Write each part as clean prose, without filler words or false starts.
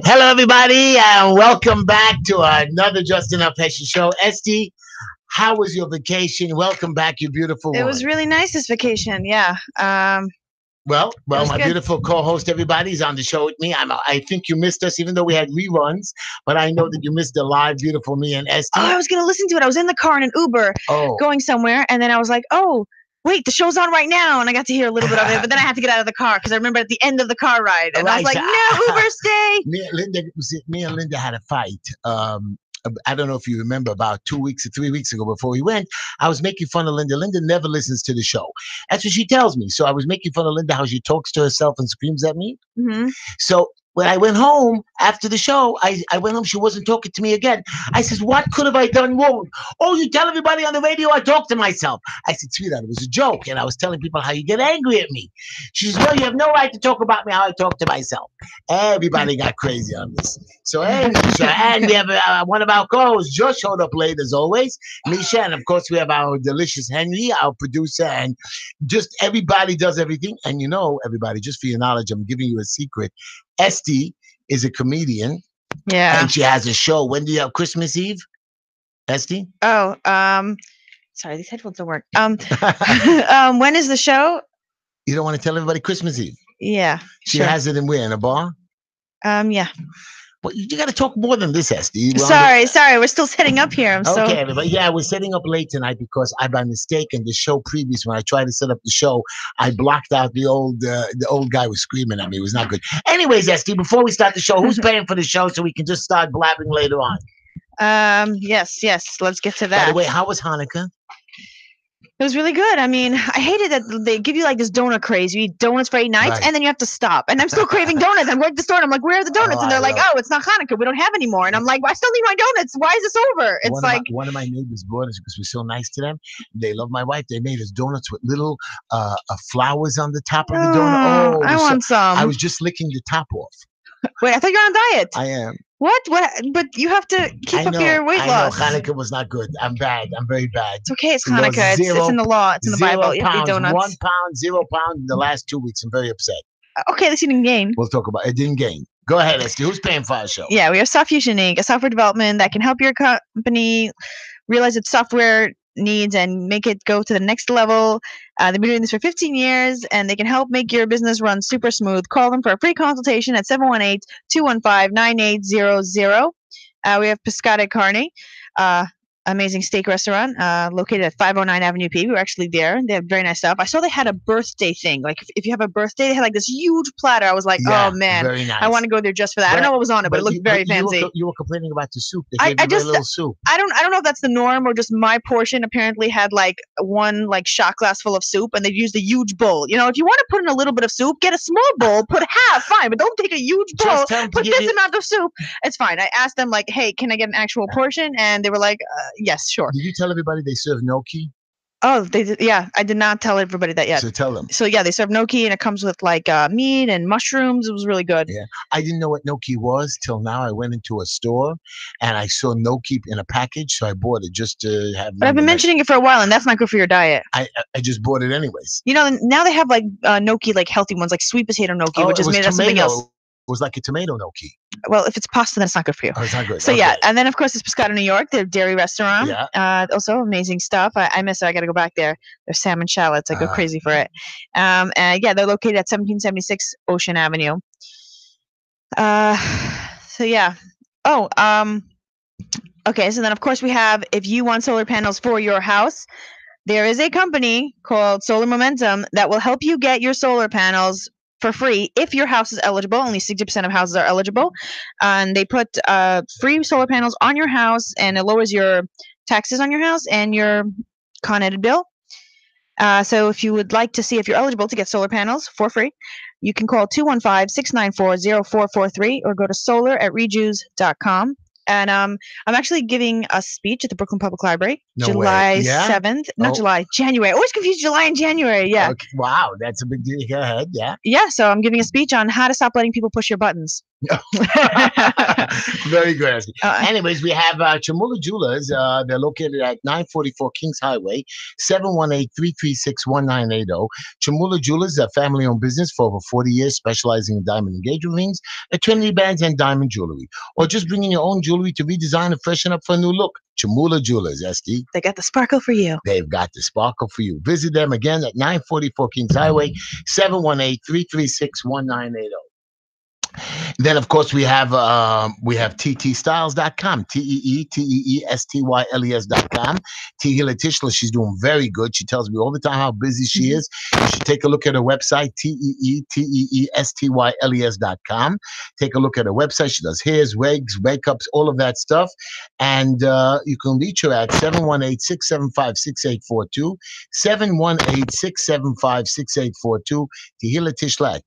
Hello, everybody, and welcome back to another Just Enough Heshy show. Esty, how was your vacation? Welcome back, you beautiful woman. It was really nice this vacation, yeah. Well, my good. beautiful co-host, everybody, is on the show with me. I think you missed us, even though we had reruns, but I know that you missed the live, beautiful me and Esty. Oh, I was going to listen to it. I was in the car in an Uber going somewhere, and then I was like, oh, wait, the show's on right now, and I got to hear a little bit of it, but then I had to get out of the car because I remember at the end of the car ride, and I was like, no, Uber, stay. Me and Linda had a fight. I don't know if you remember, about 2 weeks or 3 weeks ago before we went, I was making fun of Linda. Linda never listens to the show. That's what she tells me. So I was making fun of Linda, how she talks to herself and screams at me. Mm-hmm. So when I went home after the show, I went home. She wasn't talking to me again. I said, what could have I done wrong? Oh, you tell everybody on the radio I talk to myself. I said, sweetheart, it was a joke. And I was telling people how you get angry at me. She says, no, you have no right to talk about me how I talk to myself. Everybody got crazy on this. So, and we have one of our co-hosts just showed up late as always, Misha. And of course, we have our delicious Henry, our producer. And just everybody does everything. And you know, everybody, just for your knowledge, I'm giving you a secret. Esty is a comedian. Yeah. And she has a show. When do you have Christmas Eve, Esty? Oh, sorry, these headphones don't work. When is the show? You don't want to tell everybody Christmas Eve? Yeah. She has it in where? In a bar? Yeah. Well, you got to talk more than this, Esty. Sorry. We're still setting up here. Okay, everybody. Yeah, we're setting up late tonight because I, by mistake, in the show previous, when I tried to set up the show, I blocked out the old guy was screaming at me. It was not good. Anyways, Esty, before we start the show, who's paying for the show so we can just start blabbing later on? Yes. Let's get to that. By the way, how was Hanukkah? It was really good. I mean, I hated that they give you like this donut craze. You eat donuts for 8 nights, and then you have to stop. And I'm still craving donuts. I'm going to the store, and I'm like, where are the donuts? And they're like, oh, it's not Hanukkah. We don't have any more. And I'm like, well, I still need my donuts. Why is this over? It's one of my neighbors brought us, because we're so nice to them. They love my wife. They made us donuts with little flowers on the top of the donut. Oh, I want some. I was just licking the top off. Wait, I thought you're on a diet. I am. What? But you have to keep up your weight loss. I know. Hanukkah was not good. I'm bad. I'm very bad. It's okay. It's Hanukkah. It's in the law. It's in the Bible. You have to eat donuts. 1 pound, 0 pound in the last 2 weeks. I'm very upset. Okay, at least you didn't gain. We'll talk about it. It didn't gain. Go ahead, Esty. Who's paying for our show? Yeah, we have Softfusion Inc., a software development that can help your company realize its software needs and make it go to the next level. They've been doing this for 15 years, and they can help make your business run super smooth. Call them for a free consultation at 718-215-9800. We have Pescata Carne, amazing steak restaurant located at 509 Avenue P. We were actually there. They have very nice stuff. I saw they had a birthday thing. Like if you have a birthday, they had like this huge platter. I was like, oh man, very nice. I want to go there just for that. I don't know what was on it, but it looked very fancy. You were complaining about the soup. They gave you a little soup. I don't know if that's the norm or just my portion apparently had like one like shot glass full of soup, and they used a huge bowl. You know, if you want to put in a little bit of soup, get a small bowl, put half, fine, but don't take a huge bowl, put this amount of soup. It's fine. I asked them like, hey, can I get an actual portion? And they were like, yes, sure. Did you tell everybody they serve gnocchi? Oh, they did. Yeah, I did not tell everybody that yet. So tell them. So yeah, they serve gnocchi, and it comes with like meat and mushrooms. It was really good. Yeah, I didn't know what gnocchi was till now. I went into a store and I saw gnocchi in a package, so I bought it just to have. But I've been mentioning it for a while, and that's not good for your diet. I just bought it anyways. You know, now they have like gnocchi, like healthy ones, like sweet potato gnocchi, which is made of something else. It was like a tomato gnocchi. Well, if it's pasta, then it's not good for you. Oh, it's not good. So yeah, and then of course it's Pescata New York, their dairy restaurant. Yeah. Also amazing stuff. I miss it. I got to go back there. Their salmon shallots. I go crazy for it. And yeah, they're located at 1776 Ocean Avenue. So yeah. Oh, okay. So then of course we have, if you want solar panels for your house, there is a company called Solar Momentum that will help you get your solar panels for free if your house is eligible. Only 60% of houses are eligible, and they put free solar panels on your house, and it lowers your taxes on your house and your Con Ed bill. So if you would like to see if you're eligible to get solar panels for free, you can call 215-694-0443 or go to solar@rejuice.com. And I'm actually giving a speech at the Brooklyn Public Library, July 7th. Not July, January. I always confuse July and January. Yeah. Okay. Wow, that's a big deal. Go ahead. Yeah. Yeah. So I'm giving a speech on how to stop letting people push your buttons. Very good. Esty. Uh, Anyways, we have Chamula Jewelers. They're located at 944 Kings Highway, 718-336-1980. Chamula Jewelers, a family-owned business for over 40 years, specializing in diamond engagement rings, eternity bands, and diamond jewelry. Or just bringing your own jewelry to redesign and freshen up for a new look. Chamula Jewelers, SD. they got the sparkle for you. They've got the sparkle for you. Visit them again at 944 Kings Highway, 718-336-1980. Then, of course, we have ttstyles.com, teeteestyles.com. Tehila Tishla, she's doing very good. She tells me all the time how busy she is. You should take a look at her website, teeteestyles.com. Take a look at her website. She does hairs, wigs, makeups, all of that stuff. And you can reach her at 718-675-6842, 718-675-6842. Tehila Tishla at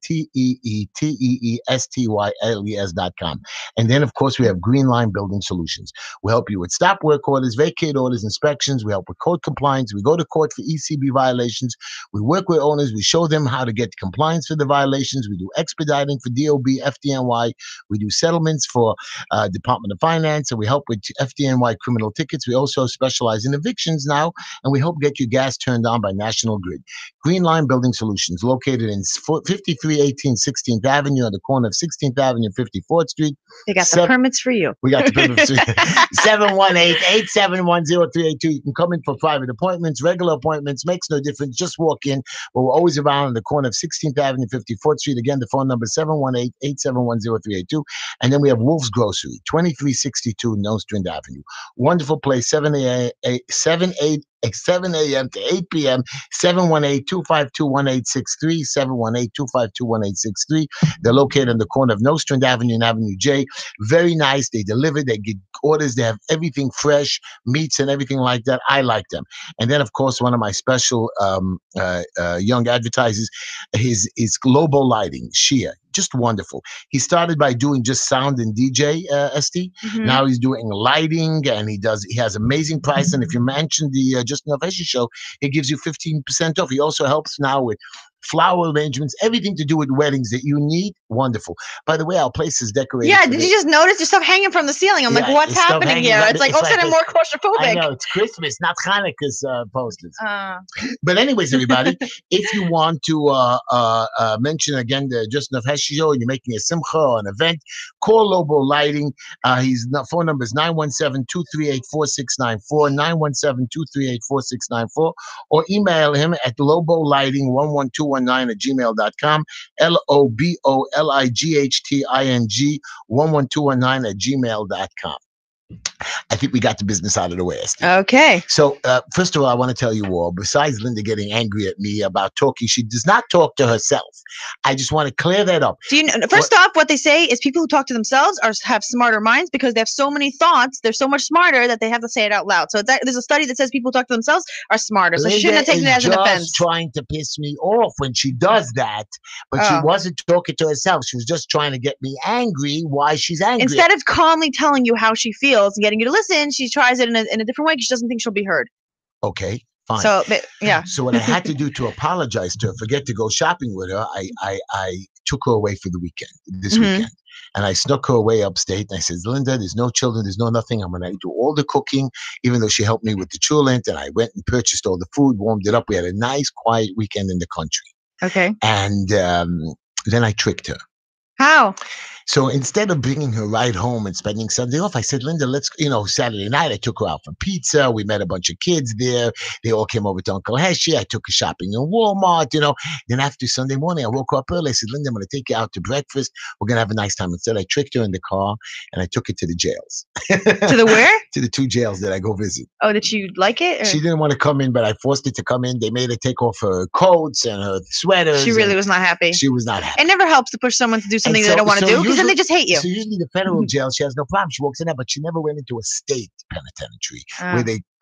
teeteestyles.com. And then, of course, we have Green Line Building Solutions. We help you with stop work orders, vacate orders, inspections. We help with code compliance. We go to court for ECB violations. We work with owners. We show them how to get compliance for the violations. We do expediting for DOB, FDNY. We do settlements for Department of Finance, and we help with FDNY criminal tickets. We also specialize in evictions now, and we help get your gas turned on by National Grid. Green Line Building Solutions, located in 5318 16th Avenue on the corner of 16th Avenue and 54th Street. They got the permits for you. We got the permits. 718-871-0382. You can come in for private appointments, regular appointments, makes no difference. Just walk in. But we're always around on the corner of 16th Avenue, 54th Street. Again, the phone number is 718-871-0382. And then we have Wolf's Grocery, 2362 Nostrand Avenue. Wonderful place, 7 a.m. to 8 p.m., 718-252-1863, 718-252-1863. They're located on the corner of Nostrand Avenue and Avenue J. Very nice. They deliver. They get orders. They have everything fresh, meats and everything like that. I like them. And then, of course, one of my special young advertisers is Global Lighting, Shia. Just wonderful. He started by doing just sound and DJ, ST. Now he's doing lighting, and he has amazing price. And if you mention the Just Enough Heshy show, it gives you 15% off. He also helps now with flower arrangements, everything to do with weddings that you need. Wonderful. By the way, our place is decorated. Yeah, did you just notice there's stuff hanging from the ceiling? I'm like, what's happening here? It's like all of a sudden more claustrophobic. I know, it's Christmas, not Hanukkah's posters. But anyways, everybody, if you want to mention again the Just Enough Heshy show and you're making a simcha or an event, call Lobo Lighting. His phone number is 917-238-4694, 917-238-4694, or email him at lobolighting11219@gmail.com, LOBOLIGHTING11219@gmail.com. I think we got the business out of the way, Esther. Okay. So, first of all, I want to tell you all, besides Linda getting angry at me about talking, she does not talk to herself. I just want to clear that up. Do you know, first off, what they say is people who talk to themselves have smarter minds because they have so many thoughts. They're so much smarter that they have to say it out loud. So there's a study that says people who talk to themselves are smarter. So Linda she shouldn't have taken it as an offense. Just trying to piss me off when she does that, but she wasn't talking to herself. She was just trying to get me angry. Why she's angry? Instead of calmly telling you how she feels and getting you to listen, she tries it in a different way because she doesn't think she'll be heard. Okay, fine. So yeah. So what I had to do to apologize to her, forget to go shopping with her, I took her away for the weekend, this weekend. And I snuck her away upstate. And I said, Linda, there's no children, there's no nothing. I'm going to do all the cooking, even though she helped me with the chulent. And I went and purchased all the food, warmed it up. We had a nice, quiet weekend in the country. Okay. And then I tricked her. How? So instead of bringing her right home and spending Sunday off, I said, Linda, let's, Saturday night, I took her out for pizza. We met a bunch of kids there. They all came over to Uncle Heshy. I took her shopping in Walmart, Then after Sunday morning, I woke her up early. I said, Linda, I'm going to take you out to breakfast. We're going to have a nice time. Instead, I tricked her in the car and I took her to the jails. To the where? To the 2 jails that I go visit. Oh, did you like it? Or? She didn't want to come in, but I forced her to come in. They made her take off her coats and her sweaters. She really was not happy. She was not happy. It never helps to push someone to do something they don't want to do because then they just hate you. So usually the federal jail, she has no problem. She walks in there, but she never went into a state penitentiary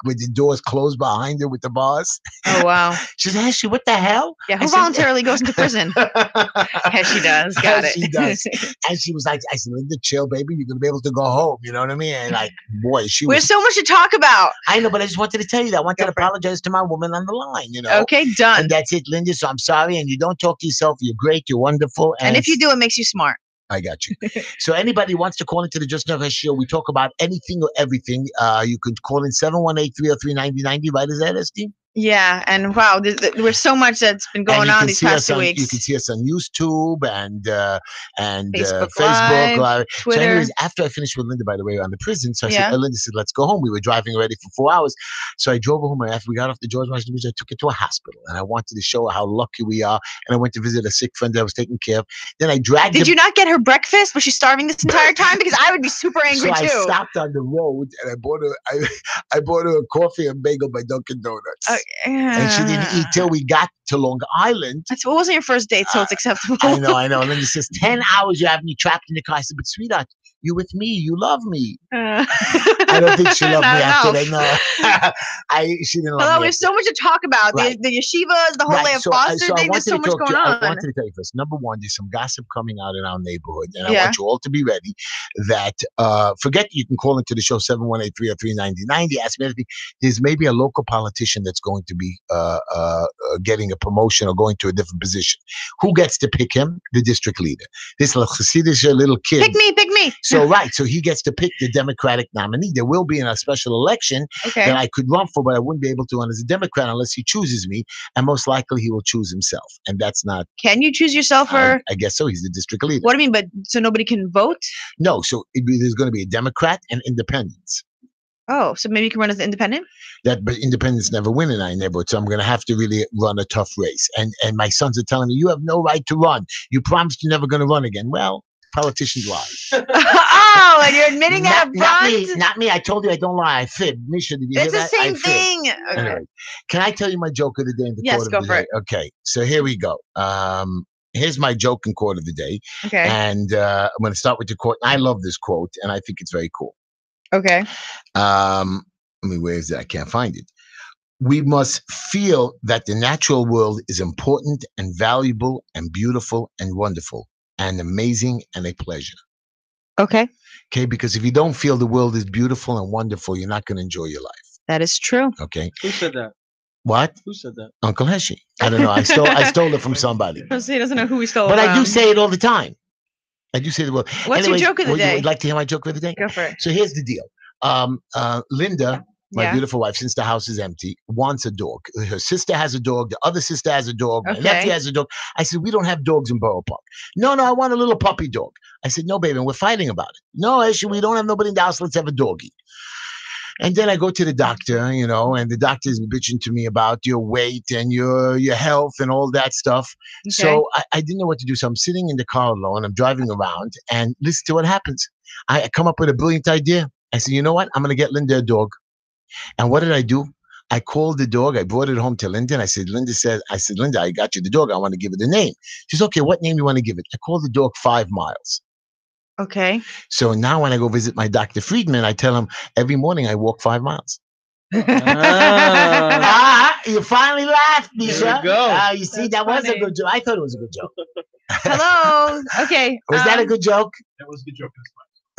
where the doors closed behind her with the bars. Oh, wow. She said, Heshy, what the hell? Yeah, who voluntarily goes into prison? Heshy does. Got it. She does. And she was like, I said, Linda, chill, baby. You're going to be able to go home. You know what I mean? And like, boy, we have so much to talk about. I know, but I just wanted to tell you that. I wanted to apologize to my woman on the line, Okay, done. And that's it, Linda. So I'm sorry. And you don't talk to yourself. You're great. You're wonderful. And if you do, it makes you smart. I got you. So anybody wants to call into the Just Enough Show, we talk about anything or everything. You could call in 718-303-9090, right? Is that, Steve? Yeah, and wow, there's so much that's been going on these past 2 weeks. You can see us on YouTube and Facebook Facebook Live, Twitter. So anyways, after I finished with Linda, by the way, on the prison, so I said, Linda said, let's go home. We were driving already for 4 hours. So I drove her home, and after we got off the George Washington Bridge, I took her to a hospital, and I wanted to show her how lucky we are. And I went to visit a sick friend that I was taking care of. Then I dragged Did you not get her breakfast? Was she starving this entire time? Because I would be super angry too. So I stopped on the road, and I bought her a coffee and bagel by Dunkin' Donuts. And she didn't eat till we got to Long Island. It wasn't your first date, so it's acceptable. I know. And then he says, 10 hours you have me trapped in the car. I said, but sweetheart, you with me. You love me. I don't think she loved me after that. No, she didn't love me. We have so much to talk about. Right. The yeshivas, the whole Leah Foster thing. There's so much going on. I wanted to tell you first. Number one, there's some gossip coming out in our neighborhood. And I want you all to be ready that, forget you can call into the show 718-303-9090. Ask me anything. There's maybe a local politician that's going to be getting a promotion or going to a different position. Who gets to pick him? The district leader. This little kid. Pick me. So he gets to pick the Democratic nominee. There will be in a special election that I could run for, but I wouldn't be able to run as a Democrat unless he chooses me. And most likely he will choose himself. And that's not. Can you choose yourself? Or I guess so. He's the district leader. What do you mean? But so nobody can vote? No. So there's going to be a Democrat and independents. Oh, so maybe you can run as an independent? But independents never win in our neighborhood, so I'm going to have to really run a tough race. And my sons are telling me, you have no right to run. You promised you're never going to run again. Well, politicians lie. Oh, and you're admitting that up front? Not me. I told you I don't lie. I fib. Misha, did you hear that? It's the same thing. Okay. Anyway, can I tell you my joke of the day in the court of the day? Yes, go for it. Okay, so here we go. Here's my joke in court of the day. Okay. And I'm going to start with the quote. I love this quote, and I think it's very cool. Okay. Where is it? I can't find it. We must feel that the natural world is important and valuable and beautiful and wonderful and amazing and a pleasure. Okay. Okay, because if you don't feel the world is beautiful and wonderful, you're not going to enjoy your life. That is true. Okay. Who said that? What? Who said that? Uncle Heshy. I don't know. I stole it from somebody. He doesn't know who we stole it from. But I do say it all the time. I do say the word. What's your joke of the day? Would you like to hear my joke of the day? Go for it. So here's the deal. Linda, my beautiful wife, since the house is empty, wants a dog. Her sister has a dog. The other sister has a dog. My nephew has a dog. I said, we don't have dogs in Borough Park. No, I want a little puppy dog. I said, no, baby, and we're fighting about it. No, actually, we don't have nobody in the house. Let's have a doggy. And then I go to the doctor, and the doctor is bitching to me about your weight and your health and all that stuff. Okay. So I didn't know what to do. So I'm sitting in the car alone. I'm driving around and listen to what happens. I come up with a brilliant idea. I said, you know what? I'm going to get Linda a dog. And what did I do? I called the dog. I brought it home to Linda. And I said, Linda, I got you the dog. I want to give it a name. She said, okay, what name do you want to give it? I called the dog 5 Miles. Okay. So now when I go visit my Dr. Friedman, I tell him every morning I walk 5 miles. You finally laughed, Misha. You see, that was a good joke. I thought it was a good joke. Hello. Okay. Was that a good joke? That was a good joke.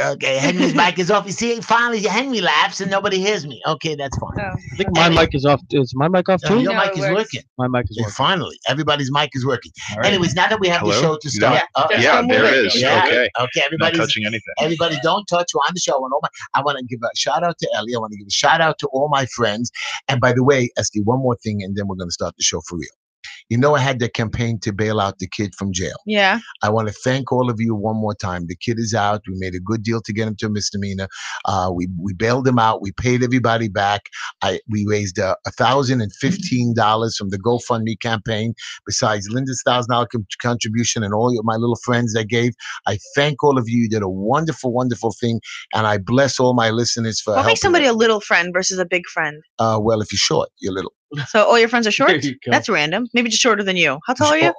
Okay, Henry's mic is off. You see, finally Henry laughs and nobody hears me. Okay, that's fine. I think my mic is off. Is my mic off too? Your mic is working. My mic is working. Finally, everybody's mic is working. Right. Anyways, now that we have the show to start. Yeah, there it is. Yeah. Okay. Okay, everybody's not touching anything. Everybody don't touch. We're on the show. I want to give a shout out to Ellie. I want to give a shout out to all my friends. And by the way, Esty, one more thing, and then we're going to start the show for real. I had the campaign to bail out the kid from jail. Yeah. I want to thank all of you one more time. The kid is out. We made a good deal to get him to a misdemeanor. We bailed him out. We paid everybody back. We raised $1,015 from the GoFundMe campaign, besides Linda's $1,000 contribution and all my little friends that gave. I thank all of you. You did a wonderful, wonderful thing. And I bless all my listeners for helping. What makes somebody a little friend versus a big friend? Well, if you're short, you're little. So all your friends are short? That's random. Maybe just shorter than you. How tall are you?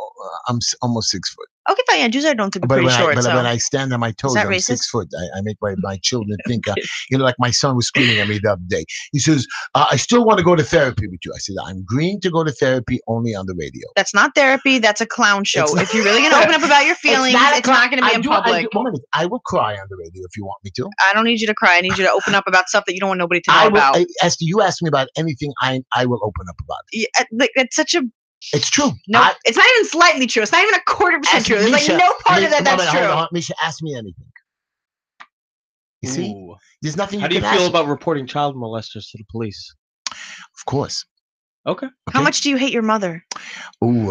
I'm almost 6 foot. Okay, fine. Yeah, Jews I don't think are pretty short. But when I stand on my toes, I'm 6 foot. I make my children think, like my son was screaming at me the other day. He says, I still want to go to therapy with you. I said, I'm agreeing to go to therapy only on the radio. That's not therapy. That's a clown show. If you're really going to open up about your feelings, it's not going to be in public. I will cry on the radio if you want me to. I don't need you to cry. I need you to open up about stuff that you don't want nobody to know about. Esther, you ask me about anything, I will open up about it. Yeah, it's such a It's true. No, it's not even slightly true. It's not even 1/4% true. There's like no part of that that's true. Hold on, Misha, ask me anything. You see? Ooh. There's nothing How you do you can feel ask. about reporting child molesters to the police? Of course. Okay. How much do you hate your mother? Ooh,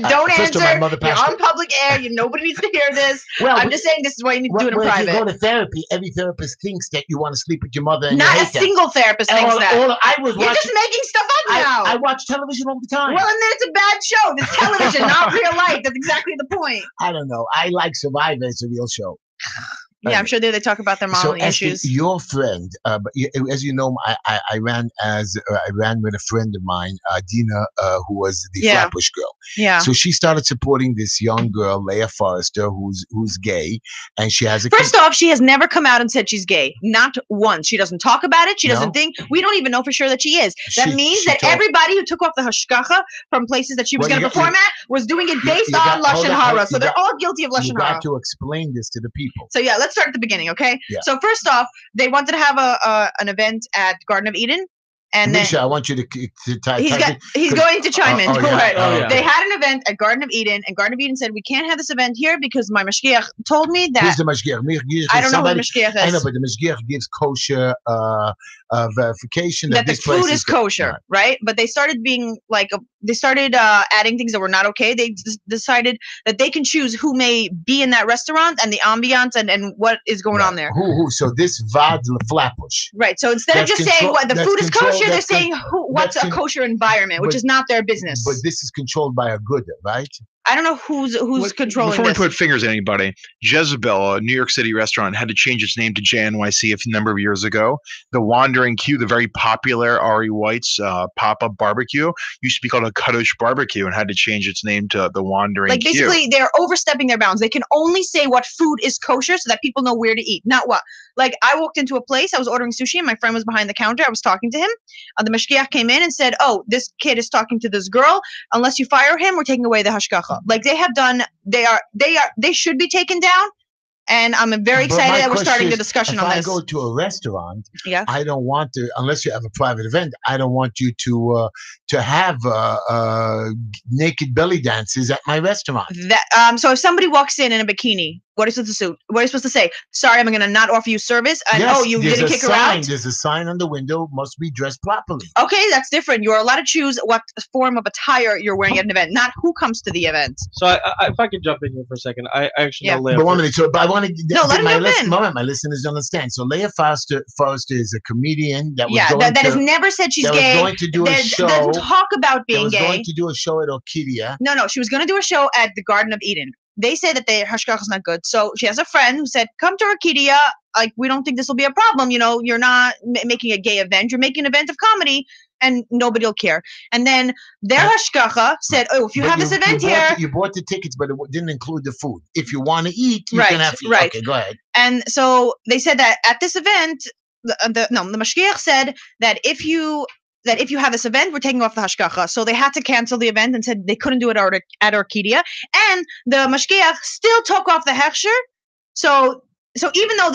Don't first of answer. all, my mother You're passed on public air. Nobody needs to hear this. Well, I'm just saying this is why you need to do it in if you private. go to therapy, every therapist thinks that you want to sleep with your mother and Not you a hate them. single therapist thinks that. You're just making stuff up now. I watch television all the time. Well, and then it's a bad show. It's television, not real life. That's exactly the point. I don't know. I like Survivor. It's a real show. Yeah, I'm sure they talk about their modeling issues. Your friend, but as you know, I ran with a friend of mine, Dina, who was the Flatbush girl. Yeah. So she started supporting this young girl, Leah Forrester, who's gay, and she has a. First off, she has never come out and said she's gay. Not once. She doesn't talk about it. She doesn't think. We don't even know for sure that she is. That means that everybody who took off the hashgacha from places that she was going to perform at was doing it based on lashon hara. So they're all guilty of lashon hara. You got to explain this to the people. So yeah, let's start at the beginning, okay? Yeah. So first off, they wanted to have an event at Garden of Eden, and Misha, then I want you to he's going to chime in. They had an event at Garden of Eden, and Garden of Eden said we can't have this event here because my mashgiach told me that. Who's the mashgiach? I don't know who the mashgiach is. I know, but the mashgiach gives kosher verification that the food is kosher, right? But they started being like they started adding things that were not okay. They decided that they can choose who may be in that restaurant and the ambiance and what is going on there. Who? So this Vad Flatbush. Right. So instead of just saying what the food is kosher, they're saying what's a kosher environment, which is not their business. But this is controlled by a good, right? I don't know who's controlling before this. Before we put fingers at anybody, Jezebel, a New York City restaurant, had to change its name to JNYC a number of years ago. The Wandering Q, the very popular Ari White's pop-up barbecue, used to be called a Kaddish Barbecue and had to change its name to the Wandering Q. Basically, they're overstepping their bounds. They can only say what food is kosher so that people know where to eat, not what. Like, I walked into a place, I was ordering sushi, and my friend was behind the counter. I was talking to him. The mashgiach came in and said, "Oh, this kid is talking to this girl. Unless you fire him, we're taking away the hashgacha." Like they have done, they should be taken down. And I'm very excited that we're starting the discussion on this. If I go to a restaurant, yeah, I don't want to, unless you have a private event, I don't want you to have naked belly dances at my restaurant. So if somebody walks in a bikini, what are you supposed to say? Sorry, I'm going to not offer you service. And yes, you didn't kick her out. There's a sign on the window. Must be dressed properly. Okay, that's different. You're allowed to choose what form of attire you're wearing at an event, not who comes to the event. So if I could jump in here for a second, I actually know Leah. But 1 minute. So, but I want to. No, let him jump in. My listeners understand. So Leah Forrester is a comedian that was that has never said she's gay. Was going to do a show. Doesn't talk about being gay. Was going to do a show at Orchidia. No, she was going to do a show at the Garden of Eden. They say that the hashgacha is not good. So she has a friend who said, "Come to Orchidia. Like, we don't think this will be a problem. You know, you're not making a gay event. You're making an event of comedy, and nobody will care." And then their hashgacha said, "Oh, if you have this event here, you bought the tickets, but it didn't include the food. If you want to eat, you can have food." Right. Okay, go ahead. And so they said that at this event, the mashgiach said that if you have this event, we're taking off the hashgacha. So they had to cancel the event and said they couldn't do it at Orchidia. And the mashgiach still took off the hechsher. So even though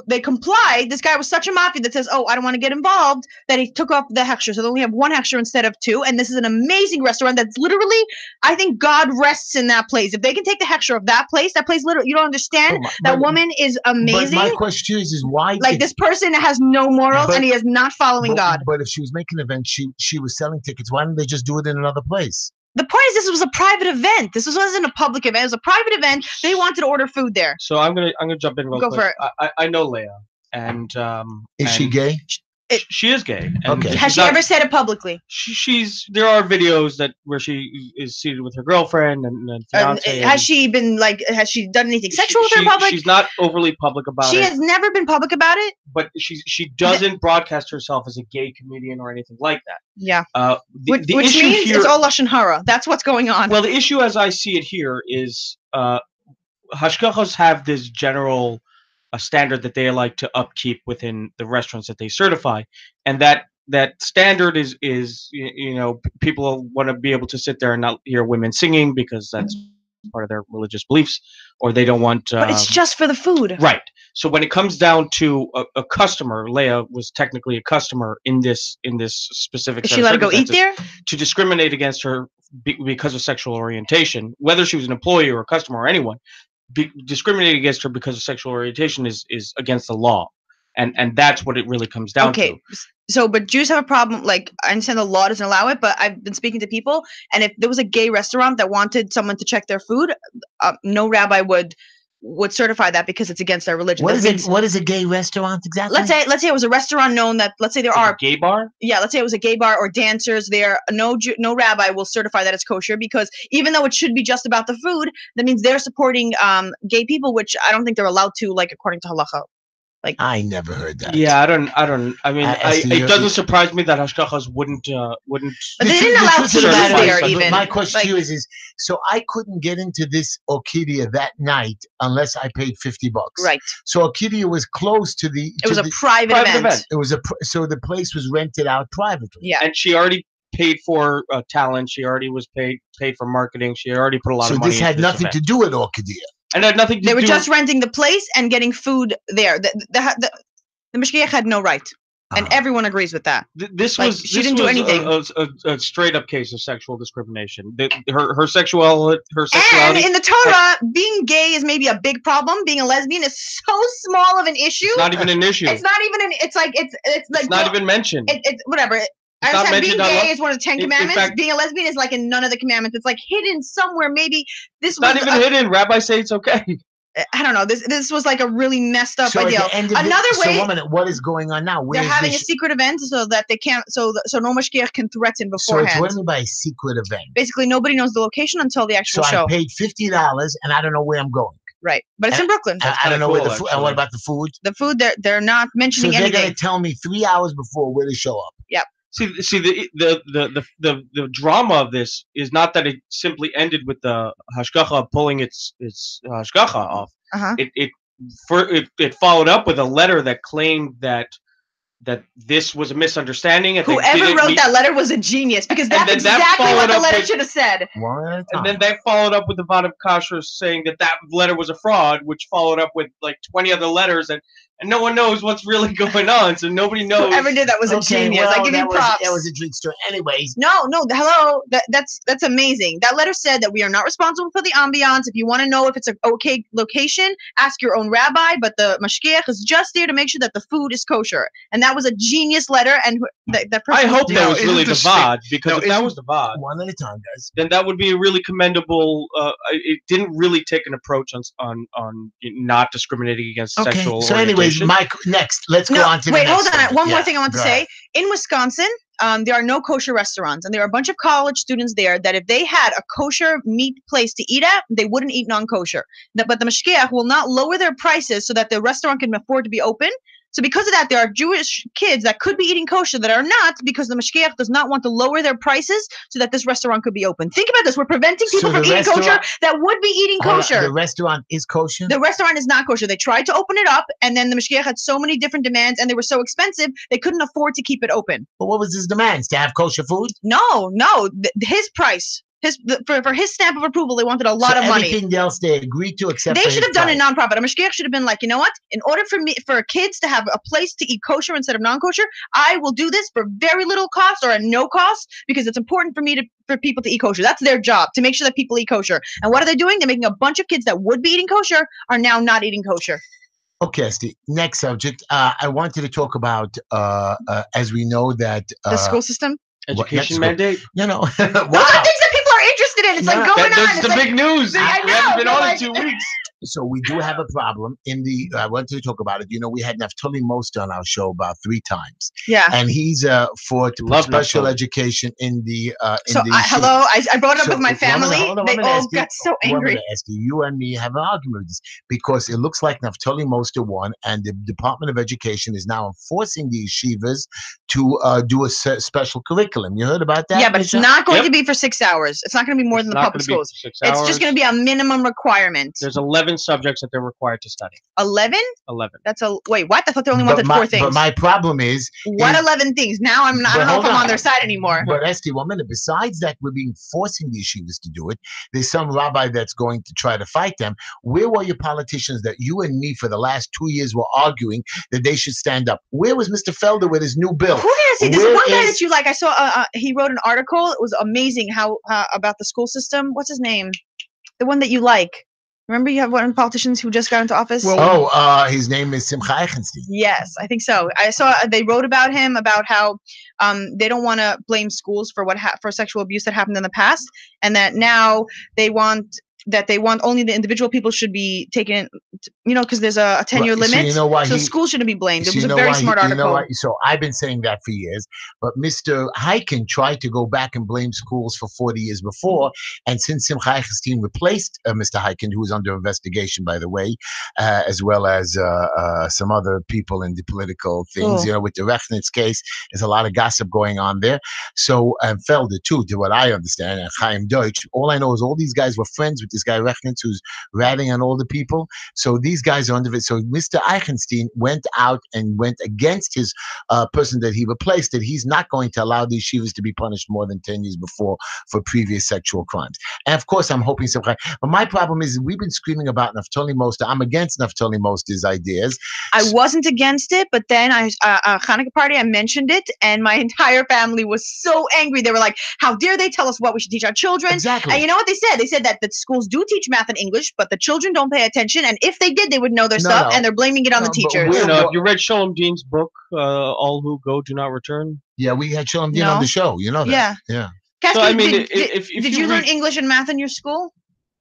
they complied, this guy was such a mafia that says, "Oh, I don't want to get involved," that he took off the hechsher. So they only have one hechsher instead of two. And this is an amazing restaurant that's literally, I think God rests in that place. If they can take the hechsher of that place literally, you don't understand. That woman is amazing. But my question is why? Like, this person has no morals and he is not following God. But if she was making an event, she was selling tickets. Why didn't they just do it in another place? The point is, this was a private event. This wasn't a public event. It was a private event. They wanted to order food there. So I'm gonna jump in real quick. Go for it. I know Leah, and is she gay? She is gay. Okay. Has she ever said it publicly? There are videos where she is seated with her girlfriend and fiance. Has she done anything sexual with her public? She's not overly public about it. She has never been public about it. But she doesn't broadcast herself as a gay comedian or anything like that. Yeah. Which means here, it's all lashon hara. That's what's going on. Well, the issue as I see it here is hashgachos have this general a standard that they like to upkeep within the restaurants that they certify, and that standard is people want to be able to sit there and not hear women singing because that's part of their religious beliefs, or they don't want. But it's just for the food, right? So when it comes down to a customer, Leia was technically a customer in this specific. Is set she of allowed to go eat circumstances. there? To discriminate against her because of sexual orientation, whether she was an employee or a customer or anyone, discriminating against her because of sexual orientation is against the law, and that's what it really comes down Okay, to. so but Jews have a problem. Like I understand the law doesn't allow it, but I've been speaking to people, and if there was a gay restaurant that wanted someone to check their food, no rabbi would certify that because it's against their religion. What That is means- it? What is a gay restaurant exactly? Let's say it was a restaurant known that let's say there Like are a gay bar. yeah, let's say it was a gay bar or dancers there. No rabbi will certify that it's kosher because even though it should be just about the food, that means they're supporting gay people, which I don't think they're allowed to, like according to halacha. Like I never heard that. Yeah, I don't. I mean, Esther, it doesn't surprise me that hashgachas wouldn't. But they didn't allow truth of the teachers matter there is, even. My question Like- to you is, so I couldn't get into this Orchidia that night unless I paid $50. Right. So Orchidia was close to the. It was a the, private event. It was so the place was rented out privately. Yeah. And she already paid for talent. She already was paid for marketing. She already put a lot So of money. this had into nothing event. to do with Orchidia. And had nothing to They do. were just renting the place and getting food there. The mashgiach had no right, and everyone agrees with that. This Like, was she this didn't do was anything. a straight up case of sexual discrimination. Her sexuality. And in the Torah, being gay is maybe a big problem. Being a lesbian is so small of an issue. It's not even an issue. It's not even an. It's like It's not even mentioned. It's whatever. I not understand being mentioned on gay what- is one of the 10 in commandments. fact- Being a lesbian is like in none of the commandments. It's like hidden somewhere. Maybe this It's not was even hidden. Rabbis say it's okay. I don't know. This was like a really messed up So at idea. the end of Another so way, 1 minute, what is going on now? they're Where's having a this? secret event so that they can't. So no mashgiach can threaten So it's beforehand. what do you mean by a secret event? Basically, nobody knows the location until the actual So show. I paid $50 and I don't know where I'm going. Right, but it's in Brooklyn. I don't know where cool, the food. And actually. what about the food? The food they're not So mentioning they're anything. going to tell me 3 hours before where to show up. See the drama of this is not that it simply ended with the hashgacha pulling its hashgacha off. Uh-huh. It followed up with a letter that claimed that this was a misunderstanding. And they Whoever didn't wrote meet- that letter was a genius because And that's then that exactly what followed the up letter with- should have said. One at a time. And then that followed up with the Vaad of Kasher saying that letter was a fraud, which followed up with like 20 other letters, and no one knows what's really going on. So nobody knows. Whoever did that was a Okay, genius. I well, give you that props. was a drink story. Anyways, No, hello. That's amazing. That letter said that we are not responsible for the ambiance. If you want to know if it's an okay location, ask your own rabbi. But the mashgiach is just there to make sure that the food is kosher. And that was a genius letter. And that person. I hope was that No, was really isn't the the Vaad, because no, if that isn't- was the Vaad, one at a time, guys. then that would be a really commendable. It didn't really take an approach on not discriminating against Okay. sexual So, anyways, orientation. Mike, next, let's go on to the wait, next hold on. subject. One more Yeah, thing I want to go say. ahead. In Wisconsin, there are no kosher restaurants, and there are a bunch of college students there that if they had a kosher meat place to eat at, they wouldn't eat non-kosher. But the mashgiach will not lower their prices so that the restaurant can afford to be open. So because of that, there are Jewish kids that could be eating kosher that are not because the mashgiach does not want to lower their prices so that this restaurant could be open. Think about this. We're preventing So people from the eating kosher restaurant- that would be eating Hold on, kosher. the restaurant is kosher? The restaurant is not kosher. They tried to open it up, and then the mashgiach had so many different demands, and they were so expensive, they couldn't afford to keep it open. But what was his demands? To have kosher food? No, his price, for his stamp of approval, they wanted a lot So of money. everything else they agreed to except They for should his have done a price. nonprofit. A mashgiach should have been like, you know what? In order for kids to have a place to eat kosher instead of non-kosher, I will do this for very little cost or at no cost because it's important for people to eat kosher. That's their job, to make sure that people eat kosher. And what are they doing? They're making a bunch of kids that would be eating kosher are now not eating kosher. Okay, Steve. Next subject. I wanted to talk about, as we know that The school system. Education let's go. mandate. You know, Those are wow. things that people are interested in. It's No, like going on. That's It's the like, big news. I We haven't know, been they're on like- in 2 weeks. So we do have a problem in the. I wanted to talk about it. You know, we had Naftali Most on our show about 3 times, yeah. and he's for to put Love special Naftali. education in the. So the hello, I brought it up So, with my family. hold on, They one minute, all Esther. got so One angry. minute, Esther. You and me have an argument with this because it looks like Naftali Moster won, and the Department of Education is now enforcing the yeshivas to do a special curriculum. You heard about that? Yeah, but it's Michelle? not going Yep. to be for 6 hours. It's not going to be more It's than the not public gonna be schools. 6 It's just hours. going to be a minimum requirement. There's 11 11 subjects that they're required to study. 11? 11. That's a wait. What? I thought they only But wanted my, 4 things. but my problem is What is- 11 things? Now I But don't know if hold I'm on. on their side anymore. But Esty, 1 minute. Besides that, we're being forcing the yeshivas to do it. There's some rabbi that's going to try to fight them. Where were your politicians that you and me for the last 2 years were arguing that they should stand up? Where was Mr. Felder with his new bill? Who did I see? There's Where one guy is- that you like. I saw. He wrote an article. It was amazing. How about the school system? What's his name? The one that you like. Remember, you have one of the politicians who just got into office. His name is Simcha Eichenstein. Yes, I think so. I saw they wrote about him about how they don't want to blame schools for for sexual abuse that happened in the past, and that now they want only the individual people should be taken, because there's a 10-year Right, so limit. you know why so he- schools shouldn't be blamed. It So was you a know very why he- smart you know article. why- So I've been saying that for years, but Mr. Heiken tried to go back and blame schools for 40 years before, and since Simcha Eichenstein replaced Mr. Heiken, who is under investigation, by the way, as well as some other people in the political things, Oh. with the Rechnitz case, there's a lot of gossip going on there. So Felder too, to what I understand, and Chaim Deutsch. All I know is all these guys were friends with this guy Rechnitz, who's ratting on all the people. So these guys are under it. So Mr. Eichenstein went out and went against his person that he replaced, that he's not going to allow these yeshivas to be punished more than 10 years before for previous sexual crimes. And of course, I'm hoping some. But my problem is we've been screaming about Naftali Moster. I'm against Naftali Moster's ideas. I wasn't against it, but then Hanukkah party, I mentioned it, and my entire family was so angry. They were like, "How dare they tell us what we should teach our children?" Exactly. And you know what they said? They said that the schools do teach math and English, but the children don't pay attention. And if they did, they would know their No, stuff, no. and they're blaming it on the No, but teachers. we're- Have you read Sholem Dean's book, All Who Go Do Not Return? Yeah, we had Shalom Din on No. the show. You know that. Yeah. Yeah. Casper, So, I mean, did, if did you you learn read- English and math in your school?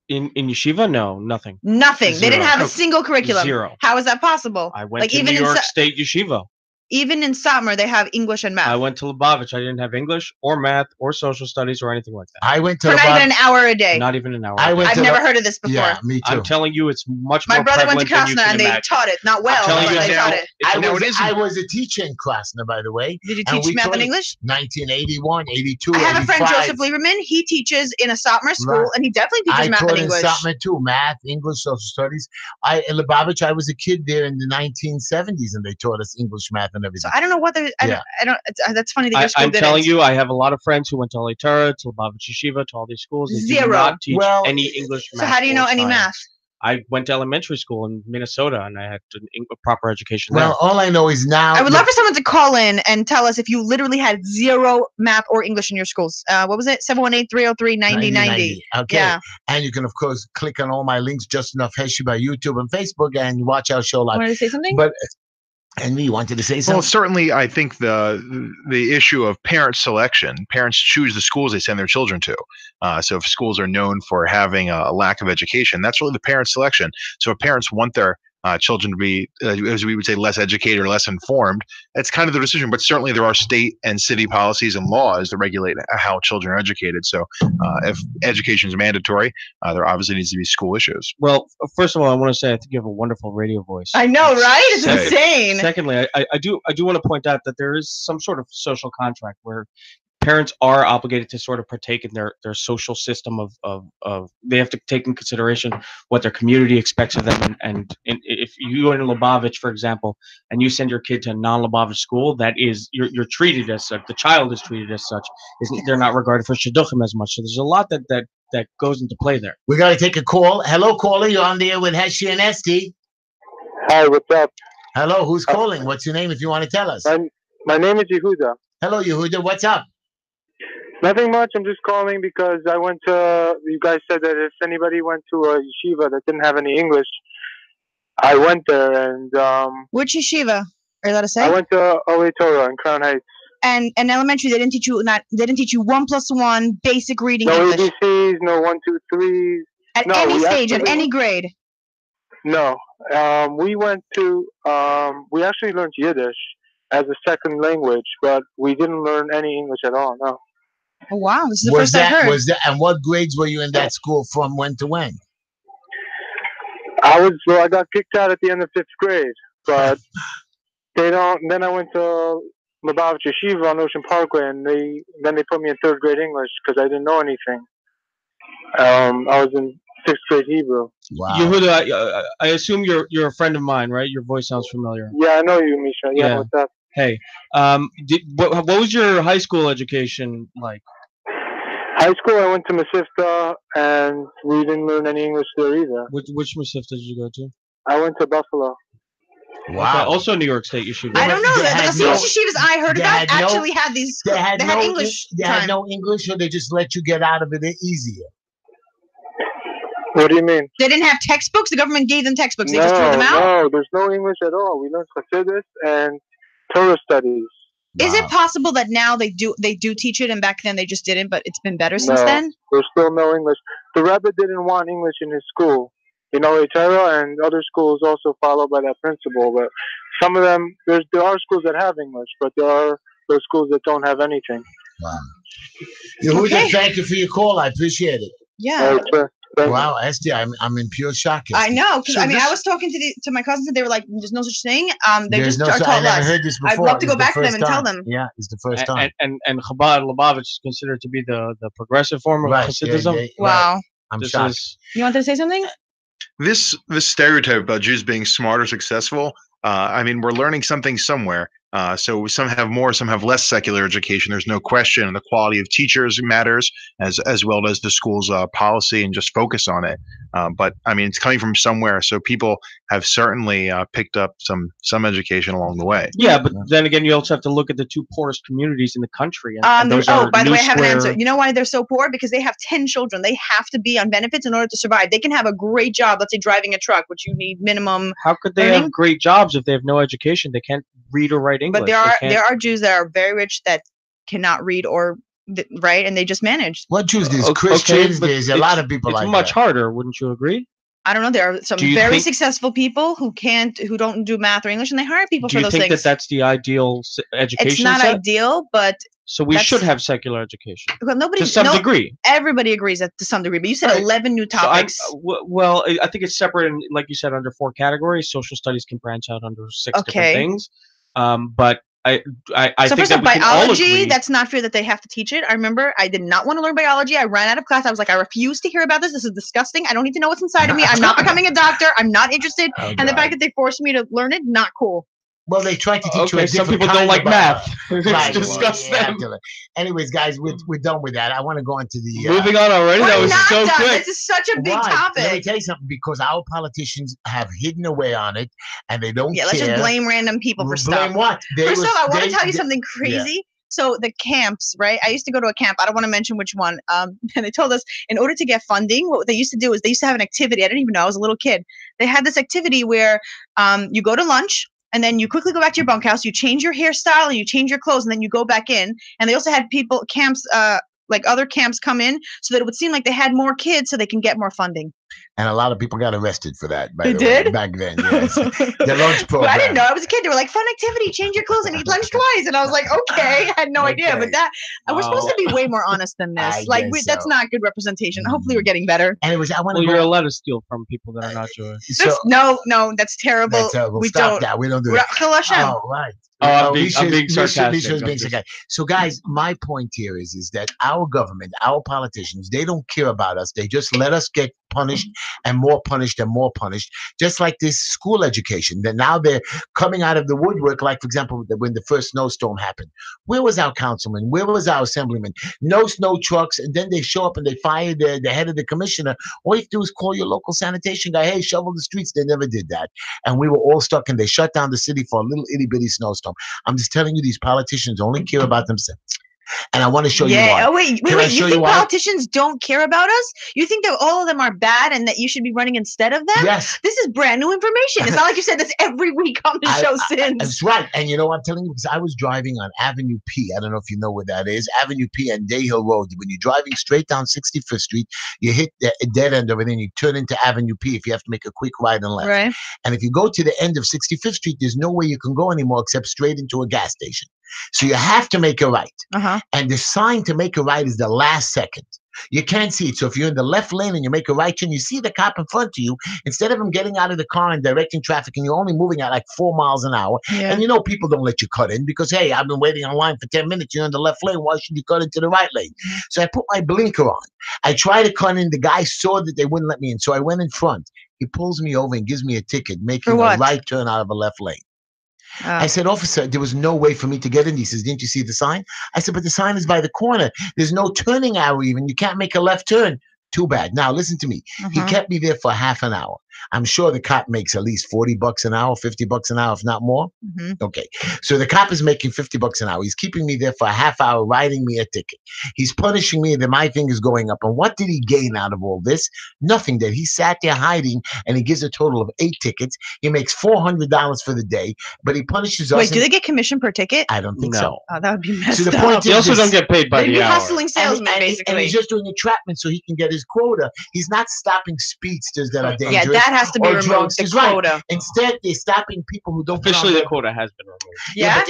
In yeshiva? No, nothing. Nothing. They didn't Zero. have a single curriculum. Zero. How is that possible? I went like to even New in York State Yeshiva. even in Satmar, they have English and math. I went to Lubavitch. I didn't have English or math or social studies or anything like that. I went to for the not even an hour a day. Not even an hour. I went I've to never the- heard of this before. Yeah, me too. I'm telling you, it's much My more brother went to prevalent than you Krasner can and they imagine. taught it. Not well, telling but you they now, taught it. I was a teacher in Krasner, by the way. Did you and teach we math taught and it- English? 1981, 82, I have a friend, 85. Joseph Lieberman. He teaches in a Satmar school, Right. and he definitely teaches I math taught and in English. Satmar too, math, English, social studies. In Lubavitch, I was a kid there in the 1970s, and they taught us English, math, and everything. So I don't know what they're. Yeah. I don't. That's funny that your school I'm didn't. telling you, I have a lot of friends who went to Torah, to Lubavitch Yeshiva, to all these schools. They Zero. do not teach Well, any English, So math, how do you know or any science. math? I went to elementary school in Minnesota, and I had a proper education Well, all I know is now. I would love for someone to call in and tell us if you literally had zero math or English in your schools. What was it? 718-303-9090. Okay. Yeah. And you can, of course, click on all my links, Just Enough Heshy by YouTube and Facebook, and watch our show live. Wanted to say something? But Henry, you wanted to say Well, something? certainly, I think the issue of parent selection, parents choose the schools they send their children to. So if schools are known for having a lack of education, that's really the parent selection. So if parents want their children to be, as we would say, less educated or less informed, it's kind of their decision. But certainly there are state and city policies and laws that regulate how children are educated. So if education is mandatory, there obviously needs to be school issues. Well, first of all, I want to say I think you have a wonderful radio voice. I know, right? It's Second- insane. Secondly, I do want to point out that there is some sort of social contract where parents are obligated to sort of partake in their social system of they have to take in consideration what their community expects of them, and if you go into Lubavitch, for example, and you send your kid to a non-Lubavitch school, that is you're treated as such. The child is treated as such. They're not regarded for shidduchim as much. So there's a lot that goes into play there. We got to take a call. Hello, caller. You're on the air with Heshy and Esty. Hi, what's up? Hello, who's calling? What's your name if you want to tell us? My name is Yehuda. Hello, Yehuda. What's up? Nothing much. I'm just calling because I went to. You guys said that if anybody went to a yeshiva that didn't have any English, I went there and Which yeshiva? Are you allowed to say? I went to Ole Torah in Crown Heights. And elementary, they didn't teach you 1 + 1 basic reading No English ABCs, no 1, 2, 3s. at no, any we stage, at actually- any grade. No. We went to. We actually learned Yiddish as a second language, but we didn't learn any English at all. No. Oh wow, this is the first I've heard. And what grades were you in that school from when to when? I got kicked out at the end of 5th grade, but they don't. Then I went to Lubavitch Yeshiva on Ocean Parkway, and they put me in 3rd grade English because I didn't know anything. I was in 6th grade Hebrew. Wow. Yehuda, I assume you're a friend of mine, right? Your voice sounds familiar. Yeah, I know you, Misha. Yeah, Yeah. what's up? Hey, what was your high school education like? High school, I went to Mesivta, and we didn't learn any English there either. Which Masif did you go to? I went to Buffalo. Okay, Wow. also New York State yeshiva. I don't know. They The had Hasidic no- yeshivas I heard they about had no- actually had these. They had no English They time. had no English, or they just let you get out of it easier. What do you mean? They didn't have textbooks. The government gave them textbooks. They no, just threw them out. no, there's no English at all. We learned Hasidus and Torah studies. Is it Wow. possible that now they do teach it, and back then they just didn't, but it's been better since No. then? There's still no English. The Rebbe didn't want English in his school. You know, Torah and other schools also follow by that principle. But some of them, there are schools that have English, but there are those schools that don't have anything. Wow. Yehuda, Okay. thank you for your call. I appreciate it. Yeah. Right, sure. Thank you. Wow, Esty, I'm in pure shock. I Esty. know, because So I mean, this- I was talking to my cousins, and they were like, "There's no such thing." They There's just no. are I told never us. heard this I'd before. love to It's go the back to them first and tell time. them. Yeah, it's the first time. And Chabad Lubavitch is considered to be the progressive form of Right. Hasidism. Right. Wow. I'm This shocked. is You wanted to say something? This stereotype about Jews being smart or successful, I mean, we're learning something somewhere. So some have more, some have less secular education. There's no question, and the quality of teachers matters as well as the school's policy and just focus on it. But I mean, it's coming from somewhere, so people have certainly picked up some education along the way. yeah, but then again, you also have to look at the two poorest communities in the country, and those Oh, are by the New way, I have an Square- answer. You know why they're so poor? Because they have 10 children. They have to be on benefits in order to survive. They can have a great job, let's say driving a truck, which you need minimum. How could they learning. have great jobs if they have no education? They can't read or write English. But They can't- there are Jews that are very rich that cannot read or write, and they just manage. What Jews? There's Okay, Christians. but There's a it's- lot of people It's like much that. harder, wouldn't you agree? I don't know. There are some Do you very think- successful people who don't do math or English, and they hire people Do for you those think things. that that's the ideal education? It's not set? ideal, but So we that's- should have secular education well, nobody, to some no, degree. everybody agrees that to some degree. But you said Right. 11 new So I'm- topics. well, I think it's separate, in, like you said, under 4 categories. Social studies can branch out under 6 Okay. different things. But I So think first that off, we can all biology, agree. that's not fair that they have to teach it. I remember I did not want to learn biology. I ran out of class. I was like, I refuse to hear about this. This is disgusting. I don't need to know what's inside of me. I'm not becoming a doctor. I'm not interested. Oh, And the God. fact that they forced me to learn it, not cool. Well, they tried to teach you Okay, a some different people don't kind like of, math. Right, Let's discuss well, you have them. to learn. Anyways, guys, we're done with that. I want to go into the Moving on already. That We're was not so done. quick. This is such a big Why? Let me topic. tell you something. Because our politicians have hidden away on it, and they don't Yeah, care. let's just blame random people for stuff. Blame what? They First were- off, I want to they- tell you they- something crazy. So the camps, right? I used to go to a camp. I don't want to mention which one. And they told us in order to get funding, what they used to do is they used to have an activity. I didn't even know. I was a little kid. They had this activity where you go to lunch and then you quickly go back to your bunkhouse. You change your hairstyle and you change your clothes, and then you go back in. And they also had camps, like other camps, come in so that it would seem like they had more kids so they can get more funding. And a lot of people got arrested for that. By They the way, did? back then. Yes. The lunch But I didn't program. know. I was a kid. They were like, fun activity, change your clothes and eat lunch twice. And I was like, okay. I had no idea. Okay. But that we're supposed to be way more honest than I this. Like, guess that's so. not good representation. Hopefully, we're getting better. Anyways, I want Well, to you're go. allowed to steal from people that are not Jewish. So No, that's terrible. that's terrible. We Stop don't. that. We don't do We're that. Chil Hashem. Oh, right. Oh, I'm being Misha's sarcastic. being I'm just- sarcastic. So, guys, my point here is that our government, our politicians, they don't care about us. They just let us get punished and more punished and more punished. Just like this school education. That now they're coming out of the woodwork. Like, for example, when the first snowstorm happened, where was our councilman? Where was our assemblyman? No snow trucks, and then they show up and they fire the head of the commissioner. All you have to do is call your local sanitation guy. Hey, shovel the streets. They never did that, and we were all stuck. And they shut down the city for a little itty bitty snowstorm. I'm just telling you, these politicians only care about themselves. And I want to show you why. Oh, wait. Can I You show you think why? politicians don't care about us? You think that all of them are bad and that you should be running instead of them? Yes, This is brand new information. It's not like you said this every week on the show since. that's right. And you know what I'm telling you? Because I was driving on Avenue P. I don't know if you know where that is. Avenue P and Day Hill Road. When you're driving straight down 65th Street, you hit the dead end over there and you turn into Avenue P if you have to make a quick right and left. Right. And if you go to the end of 65th Street, there's no way you can go anymore except straight into a gas station. So you have to make a right. Uh-huh. And the sign to make a right is the last second. You can't see it. So if you're in the left lane and you make a right turn, you see the cop in front of you. Instead of him getting out of the car and directing traffic, and you're only moving at like 4 miles an hour, Yeah. and you know people don't let you cut in because, hey, I've been waiting in line for 10 minutes. You're in the left lane. Why should you cut into the right lane? So I put my blinker on. I try to cut in. The guy saw that they wouldn't let me in, so I went in front. He pulls me over and gives me a ticket, making a what? right turn out of a left lane. I said, officer, there was no way for me to get in. He says, didn't you see the sign? I said, but the sign is by the corner. There's no turning arrow even. You can't make a left turn. Too bad. Now, listen to me. He kept me there for half an hour. I'm sure the cop makes at least $40 an hour, $50 an hour, if not more. Okay. So the cop is making $50 an hour. He's keeping me there for a half hour, writing me a ticket. He's punishing me, that my thing is going up. And what did he gain out of all this? Nothing. That he sat there hiding, and he gives a total of 8 tickets. He makes $400 for the day, but he punishes us. Wait, do they get commission per ticket? I don't think so. Oh, that would be messed So the up. point They is also this. don't get paid by They'd the be hour. hustling salesmen, and basically. he's just doing entrapment so he can get his quota. He's not stopping speedsters that are dangerous. Yeah, that has to be or removed. drunks. The He's right. quota. Instead, they're stopping people who don't. Officially, the quota has been removed. Yeah,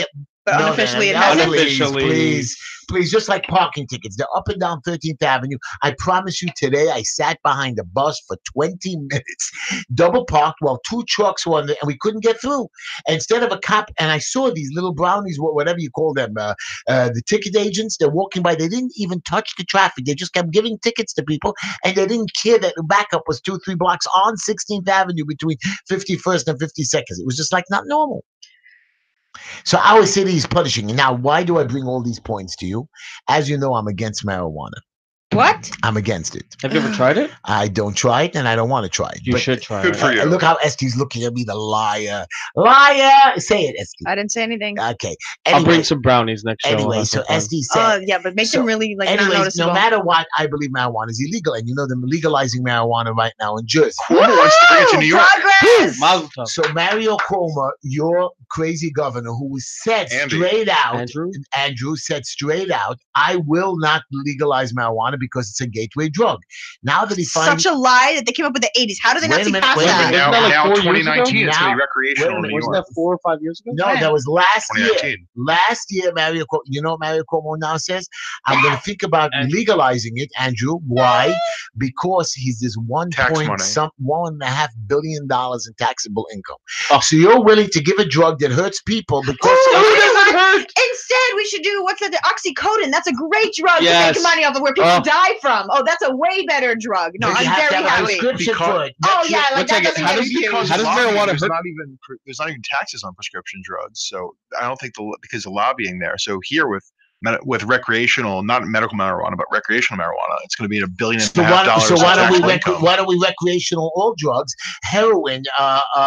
but no, unofficially it no, hasn't. Please, just like parking tickets. They're up and down 13th Avenue. I promise you today, I sat behind a bus for 20 minutes, double parked while 2 trucks were on there, and we couldn't get through. Instead of a cop, and I saw these little brownies, whatever you call them, the ticket agents, they're walking by. They didn't even touch the traffic. They just kept giving tickets to people, and they didn't care that the backup was 2-3 blocks on 16th Avenue between 51st and 52nd. It was just like not normal. So our city is punishing. And now, why do I bring all these points to you? As you know, I'm against marijuana. What? I'm against it. Have you ever tried it? I don't try it, and I don't want to try it. You But should try Good it. for you. look how Esti's looking at me, the liar. Liar! Say it, Esti. I didn't say anything. Okay. I'll Anyway, bring some brownies next show. We'll anyway have so some fun. Esti said, Yeah, but make so them really not anyways, noticeable. no matter what, I believe marijuana is illegal. And you know, they're legalizing marijuana right now in Jersey. Cuomo wants to bring it to New York. Progress! Mazel tov. So Mario Cuomo, your crazy governor, who was said Andy. straight out, Andrew said straight out, I will not legalize marijuana because it's a gateway drug. Now that he finally, Such a lie that they came up with the 80s. How do they not Wait a see minute, past wait a that? minute. Isn't that like Now 4 years ago? 2019, it's going to be Now- recreational in New Wasn't York. that 4 or 5 years ago? no, When? that was last year. 2019. Last year, Mario Cuomo, you know what Mario Cuomo now says? I'm going to think about legalizing it, Andrew. Why? Because he's this Tax money. $1.5 billion in taxable income. Oh. So you're willing to give a drug that hurts people because Instead, we should do what's that? The oxycodone. That's a great drug Yes. to make money off of where people Oh. die from. Oh, that's a way better drug. No, But I'm you have to very have a happy. prescription Because- for it. Oh yeah, like One that second, doesn't how get does- you. how does lobbying, marijuana there's hurt? there's not even taxes on prescription drugs, so I don't think because of lobbying there. So here with recreational, not medical marijuana, but recreational marijuana, it's going to be $1.5 billion. So why don't we income. why don't we recreational all drugs, heroin?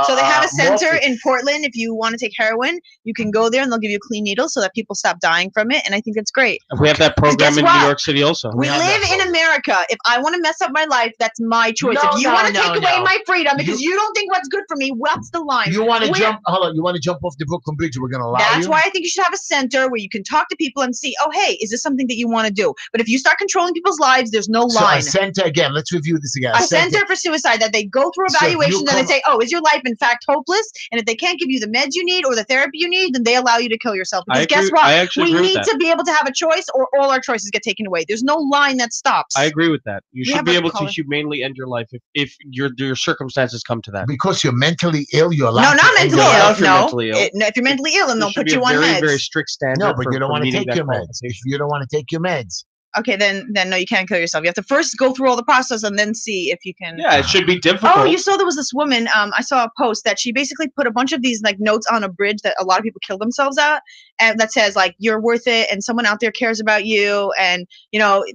So they have a center morphine. in Portland. If you want to take heroin, you can go there and they'll give you clean needles so that people stop dying from it. And I think that's great. We have that program guess in what? New York City also. We have live that in America. If I want to mess up my life, that's my choice. No, if you no, want to no, take away no. my freedom because you don't think what's good for me, what's the line? You want to We're- jump? Hold on. You want to jump off the Brooklyn Bridge? We're going to allow That's you. why I think you should have a center where you can talk to people and see, oh, hey, is this something that you want to do? But if you start controlling people's lives, there's no So line. a center again. Let's review this again. A center for suicide that they go through So if you evaluations and they come- say, oh, is your life in fact hopeless? And if they can't give you the meds you need or the therapy you need, then they allow you to kill yourself. Because guess what? I actually We agree need with that. to be able to have a choice or all our choices get taken away. There's no line that stops. I agree with that. You We should have be a able to caller. humanely end your life if your circumstances come to that. Because you're mentally ill, you're No, allowed not to end mentally your Well, ill. life. if you're No. mentally ill. No, if you're mentally ill, then There they'll should put be you a on very, meds. very strict standard. No, but for- you don't for want to meeting take that your meds. qualification. If you don't want to take your meds. Okay, then no, you can't kill yourself. You have to first go through all the process and then see if you can. Yeah, it should be difficult. Oh, you saw there was this woman. I saw a post that she basically put a bunch of these like notes on a bridge that a lot of people kill themselves at, and that says like you're worth it, and someone out there cares about you, and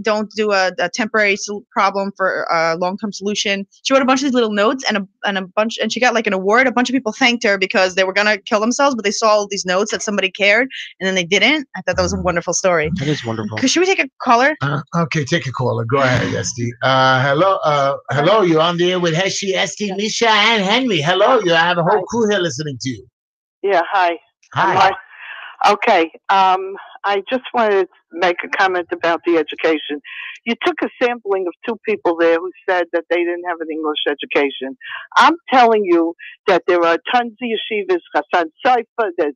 don't do a temporary problem for a long-term solution. She wrote a bunch of these little notes and she got like an award. A bunch of people thanked her because they were gonna kill themselves, but they saw all these notes that somebody cared, and then they didn't. I thought that was a wonderful story. That is wonderful. Should we take a caller? Okay, take a caller. Go ahead, Esti. Hello. You're on the air with Heshy, Esti, Misha, and Henry. Hello. You have a whole crew here listening to you. Yeah, hi. Hi. Okay. I just wanted to make a comment about the education. You took a sampling of 2 people there who said that they didn't have an English education. I'm telling you that there are tons of yeshivas, Hassan Seifer, there's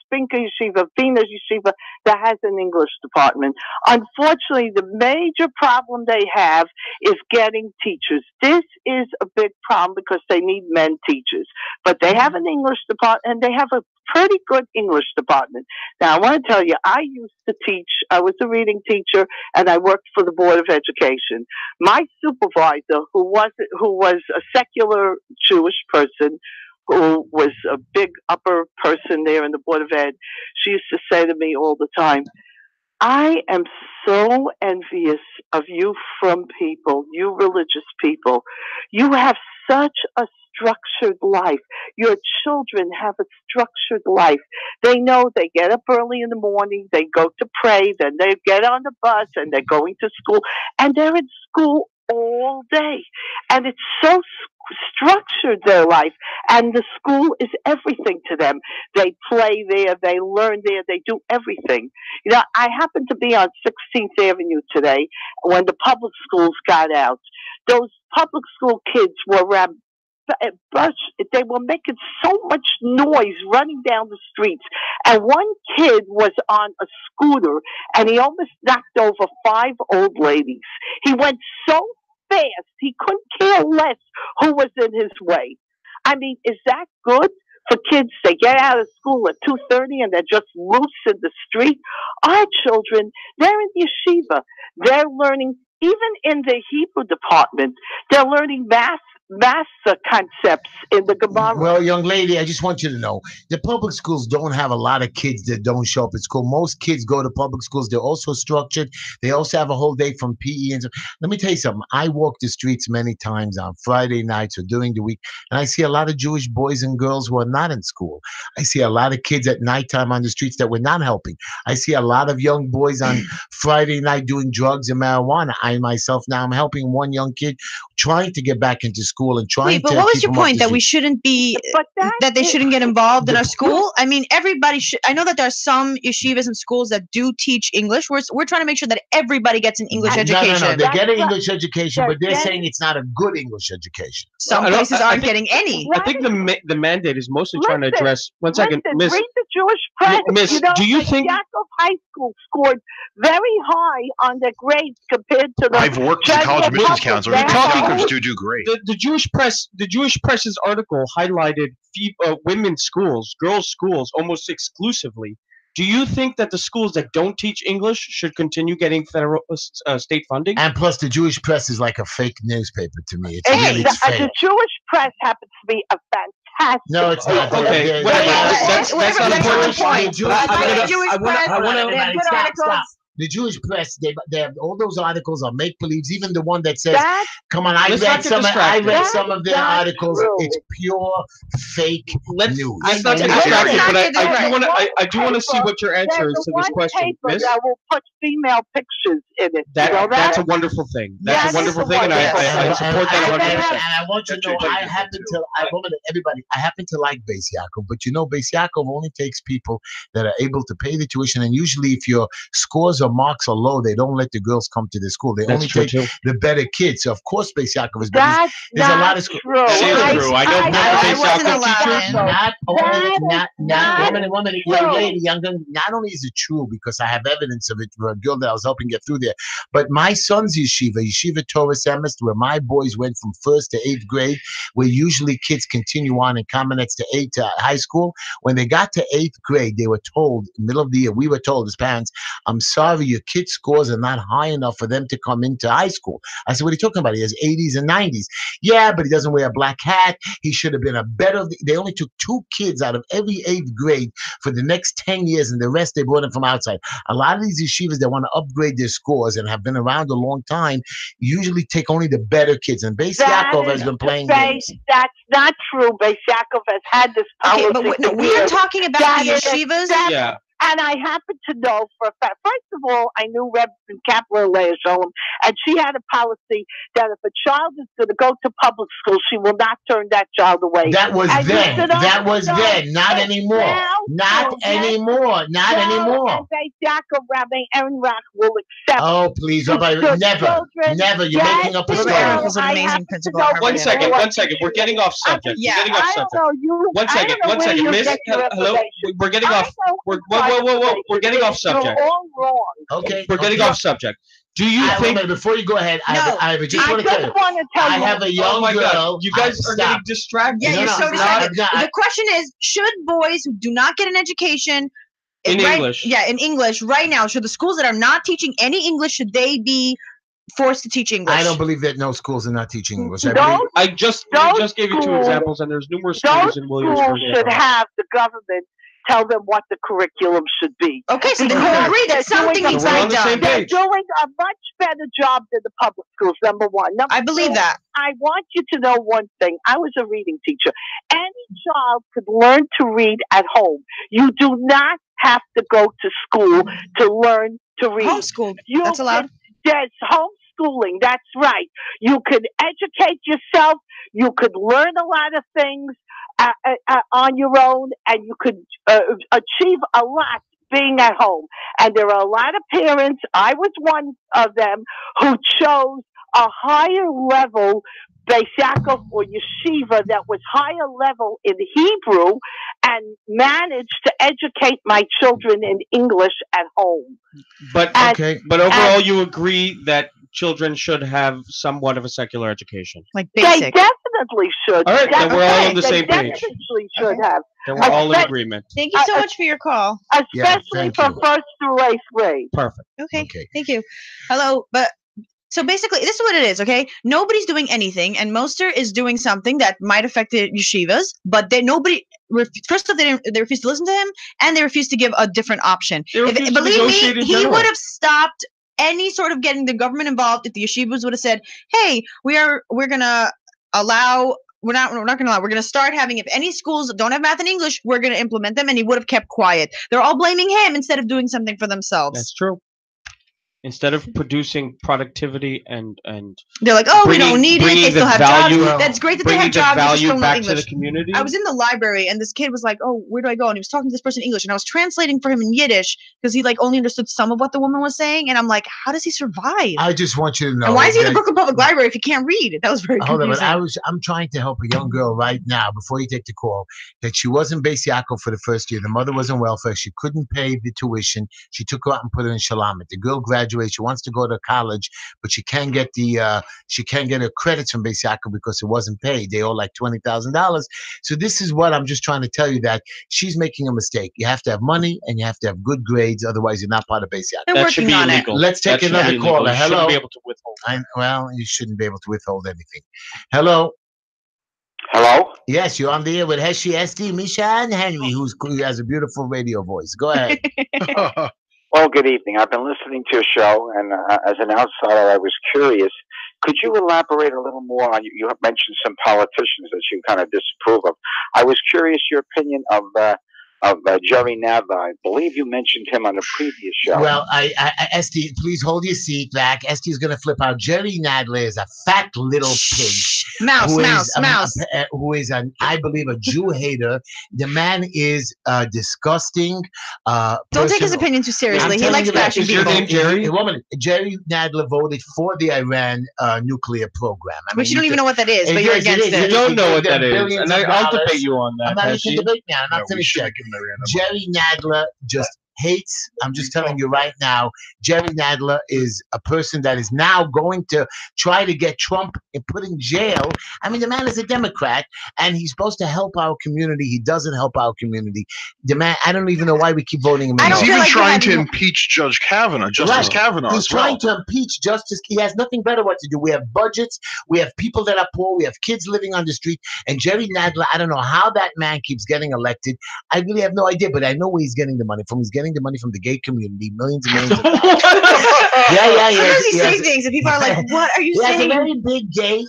Spinker Yeshiva, Venus Yeshiva, that has an English department. Unfortunately, the major problem they have is getting teachers. This is a big problem because they need men teachers. But they have an English department, and they have a pretty good English department. Now, I want to tell you, I used to teach. I was a reading teacher, and I worked for the Board of Education. My supervisor, who was a secular Jewish person, who was a big upper person there in the Board of Ed, she used to say to me all the time, I am so envious of you from people, you religious people. You have such a structured life. Your children have a structured life. They know they get up early in the morning, they go to pray, then they get on the bus and they're going to school, and they're in school all day. And it's so structured, their life, and the school is everything to them. They play there, they learn there, they do everything. You know, I happened to be on 16th Avenue today when the public schools got out. Those public school kids were they were making so much noise running down the streets. And one kid was on a scooter and he almost knocked over 5 old ladies. He went so fast, he couldn't care less who was in his way. I mean, is that good for kids? They get out of school at 2:30 and they're just loose in the street. Our children, they're in yeshiva. They're learning, even in the Hebrew department, they're learning math concepts in the Gemara. Well, young lady, I just want you to know the public schools don't have a lot of kids that don't show up at school. Most kids go to public schools. They're also structured. They also have a whole day from PE. And so, let me tell you something. I walk the streets many times on Friday nights or during the week, and I see a lot of Jewish boys and girls who are not in school. I see a lot of kids at nighttime on the streets that we're not helping. I see a lot of young boys on Friday night doing drugs and marijuana. I myself now am helping one young kid trying to get back into school and trying but to what was keep your him up point, to that we speed. shouldn't be But that they shouldn't get involved in our school? I mean, everybody should. I know that there are some yeshivas and schools that do teach English. We're trying to make sure that everybody gets an English education. No. They're That's getting right. English education, They're but they're getting- saying it's not a good English education. Some I don't- places I aren't think- getting any. I think the mandate is mostly trying to Listen, address. One second, Listen, Miss. read the Jewish press. Miss, you know, do you like think- Yaakov High School scored very high on their grades compared to the I've worked as a college general admissions public. counselor. They The have talking- a speakers do great. The Jewish press's article highlighted women's schools, girls' schools, almost exclusively. Do you think that the schools that don't teach English should continue getting federal state funding? And plus, the Jewish press is like a fake newspaper to me. It's Hey, really it's the fake. Jewish press happens to be a fantastic. No, it's not. Okay, They're- whatever. they're- That's not Whatever, that's not the important. point. The Jewish I like press- the Jewish I wanna- press. I wanna- They have good Stop, articles. stop. The Jewish press, they have all those articles are make believes. Even the one that says, That "Come on, I Let's not read get some. I distracted. read some of their That's articles. true. It's pure fake Let's news." not get Let's distracted, not but get I do want to. distracted. I do want to see what your answer there's is to one this question, paper Miss. that will put female pictures in it. you know That's that? a wonderful thing. That's Yes, a wonderful it's a thing, and I wonderful support that And 100%. I want you to know, I happen to, everybody, I happen to like Beis Yaakov, but you know, Beis Yaakov only takes people that are able to pay the tuition, and usually if your scores or marks are low, they don't let the girls come to the school. They That's only true take too. the better kids. So of course, Beis Yaakov is better. That's There's a not lot of schools. true. That is true. I know I Beis wasn't Yaakov allowed teachers. in. Not only, That not is woman, true. young lady, not only is it true because I have evidence of it for a girl that I was helping get through there, but my son's yeshiva Torah Semest, where my boys went from 1st to 8th grade, where usually kids continue on in Kamenetz to 8 to high school. When they got to 8th grade, they were told, middle of the year, we were told as parents, I'm sorry, your kid's scores are not high enough for them to come into high school. I said, what are you talking about? He has 80s and 90s. Yeah, but he doesn't wear a black hat. He should have been a better. They only took 2 kids out of every 8th grade for the next 10 years, and the rest they brought in from outside. A lot of these yeshivas that want to upgrade their scores and have been around a long time usually take only the better kids. And Beis That Yaakov is has been playing Beis- games. That's not true. Beis Yaakov has had this policy. Okay, but for we are years. talking about That the is yeshivas. that- Yeah. And I happen to know for a fact, first of all, I knew Reb Kapler Leah Sholem, and she had a policy that if a child is going to go to public school, she will not turn that child away. That was And you then. should That was also then, not know anymore. Now Not school, yes. anymore. Not Well, anymore. and Jacob Rabbi Enrach will accept Oh, please, the Rabbi, never, children. never. You're Yes, making up a he Rabbi story. Enrach will. was an I amazing happen to principal know at for Harvard. One second, sure. one second. We're getting off subject. Yeah, We're getting off I don't subject. know you. One second, I don't know one where second. you Miss, get your hello. information. We're getting I off. know We're inside We're getting off information. subject. You're all wrong. Okay. We're getting okay. off subject. Do you Wait a think? minute, before you go ahead, I No, just I want to tell just you. want to tell I you. have a young Oh my girl. God! You guys are getting Stop. distracted. Yeah, No, you're no, so I'm distracted. not. The question is, should boys who do not get an education In right, English. Yeah, in English right now, should the schools that are not teaching any English, should they be forced to teach English? I don't believe that no schools are not teaching English. I Those believe. I just gave you two schools- examples, and there's numerous Those schools in Williamsburg. schools that should are- have the government tell them what the curriculum should be. Okay, so then we Because agree that they're something doing needs So to we're be on the same done. They're page. doing a much better job than the public schools, number one. Number I believe two, that. I want you to know one thing. I was a reading teacher. Any child could learn to read at home. You do not have to go to school to learn to read. Homeschooled. You That's allowed. There's homeschooling. That's right. You could educate yourself. You could learn a lot of things on your own, and you could achieve a lot being at home. And there are a lot of parents, I was one of them, who chose a higher level Beis Yaakov or yeshiva that was higher level in Hebrew and managed to educate my children in English at home. But And Okay. but overall, you agree that children should have somewhat of a secular education. Like they basic. definitely should. All right, then we're all on the They same page. definitely should have, Then we're all in Okay. agreement. Thank you so much for your call. especially thank for you. first through eighth grade. Perfect. Okay. Okay. Thank you. Hello, but so basically, this is what it is, okay? Nobody's doing anything, and Moster is doing something that might affect the yeshivas, but first off, they refuse to listen to him, and they refuse to give a different option. They refuse to Believe negotiate me, in he general. would have stopped any sort of getting the government involved if the yeshivas would have said, "Hey, we're gonna allow." We're not going to allow. We're going to start having, if any schools don't have math and English, we're going to implement them. And he would have kept quiet. They're all blaming him instead of doing something for themselves. That's true. Instead of producing productivity and They're like, oh, we don't need it. bringing They the still have value- jobs. That's great that they bringing have the jobs. They just value don't know back to the English. community. I was in the library and this kid was like, oh, where do I go? And he was talking to this person in English and I was translating for him in Yiddish because he like only understood some of what the woman was saying. And I'm like, how does he survive? I just want you to know. And why is he in the that- Brooklyn Public Library if he can't read? That was very Hold on, confusing. but I'm trying to help a young girl right now before you take the call that she wasn't Beis Yaakov for the first year. The mother was on welfare. She couldn't pay the tuition. She took her out and put her in Shalamit. The girl graduates. She wants to go to college, but she can't get her credits from Beis Yaakov because it wasn't paid. They owe like $20,000. So this is what I'm just trying to tell you, that she's making a mistake. You have to have money and you have to have good grades, otherwise you're not part of Beis Yaakov. They're That should working be on it. illegal. Let's take That should another be illegal. caller. You shouldn't Hello. be able to withhold. Well, you shouldn't be able to withhold anything. Hello. Hello? Yes, you're on the air with Heshy, SD, Misha, and Henry, who has a beautiful radio voice. Go ahead. Well, good evening. I've been listening to your show, and as an outsider, I was curious. Could you elaborate a little more on, you have mentioned some politicians that you kind of disapprove of. I was curious your opinion of Jerry Nadler. I believe you mentioned him on a previous show. Well, Esty, please hold your seat back. Esty's going to flip out. Jerry Nadler is a fat little pig. Mouse, who mouse, is, mouse. Who is, I believe, a Jew hater. The man is disgusting. Don't take his opinion too seriously. I'm He telling likes you that. bashing Is your people. name Jerry? Jerry Nadler voted for the Iran nuclear program. Which you don't even know what that is, It but you're is, it against is, it. You don't know what that is, Billions and of I'll dollars. debate you on that. I'm not Heshy. even debating now. I'm not No, we finished should yet. have given Mariana a Jerry Nadler just hates. I'm just telling you right now, Jerry Nadler is a person that is now going to try to get Trump and put in jail. I mean, the man is a Democrat and he's supposed to help our community. He doesn't help our community. The man, I don't even know why we keep voting him in. I don't He's feel even like trying to having- impeach Judge Kavanaugh, Justice Right. Kavanaugh He's as well. trying to impeach justice. He has nothing better what to do. We have budgets. We have people that are poor. We have kids living on the street. And Jerry Nadler, I don't know how that man keeps getting elected. I really have no idea, but I know where he's getting the money from. He's getting the money from the gay community, millions and millions of dollars. Yeah. Sometimes he Yes. say things and people are like, what are you He has a saying? very big gay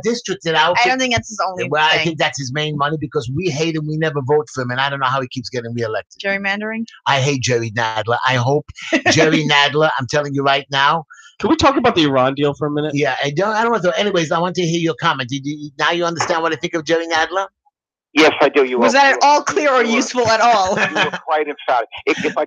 district in our I don't think that's his only Well, I thing. think that's his main money because we hate him. We never vote for him. And I don't know how he keeps getting reelected. Gerrymandering? I hate Jerry Nadler. I hope Jerry Nadler, I'm telling you right now. Can we talk about the Iran deal for a minute? Yeah, I don't want to. Anyways, I want to hear your comment. Now you understand what I think of Jerry Nadler? Yes, I do. Was that at all clear or useful at all? You were quite emphatic. If I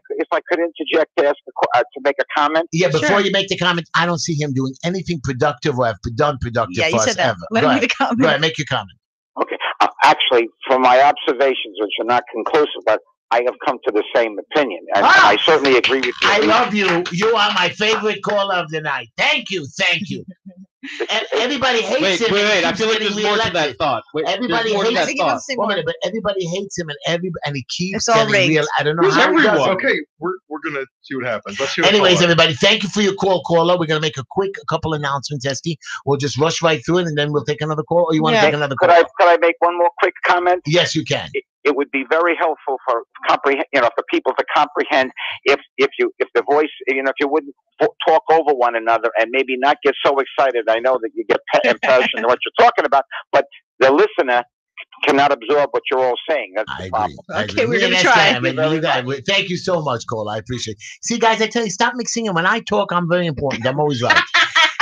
could interject to ask to make a comment. Yeah, before Sure. you make the comment, I don't see him doing anything productive or have done productive Yeah, for you us said that. ever. Let Go him ahead. make the comment. Go ahead, make your comment. Okay. Actually, from my observations, which are not conclusive, but I have come to the same opinion, and I certainly agree with you. I love you. You are my favorite caller of the night. Thank you. Thank you. Everybody hates him. Wait. And I he feel like keeps there's getting more to that reelected. thought. Everybody there's more to hates- that I think he thought. wants to say One more. minute, but everybody hates him, and he keeps It's all getting real. rigged. I don't know Who's how he does everyone? it. Okay, we're gonna see what happens. Let's hear. Anyways, the everybody, thank you for your call, caller. We're gonna make a couple announcements, Esty. We'll just rush right through it, and then we'll take another call. Or you want to Yeah. take another Could call? I make one more quick comment? Yes, you can. It would be very helpful for for people to comprehend if the voice, if you wouldn't talk over one another and maybe not get so excited. I know that you get impassioned in what you're talking about, but the listener cannot absorb what you're all saying. That's I the agree. problem. I Okay, agree. we're Me and gonna Esty, try. I mean, you guys, thank you so much, Cole. I appreciate it. See, guys, I tell you, stop mixing it. When I talk, I'm very important. I'm always right.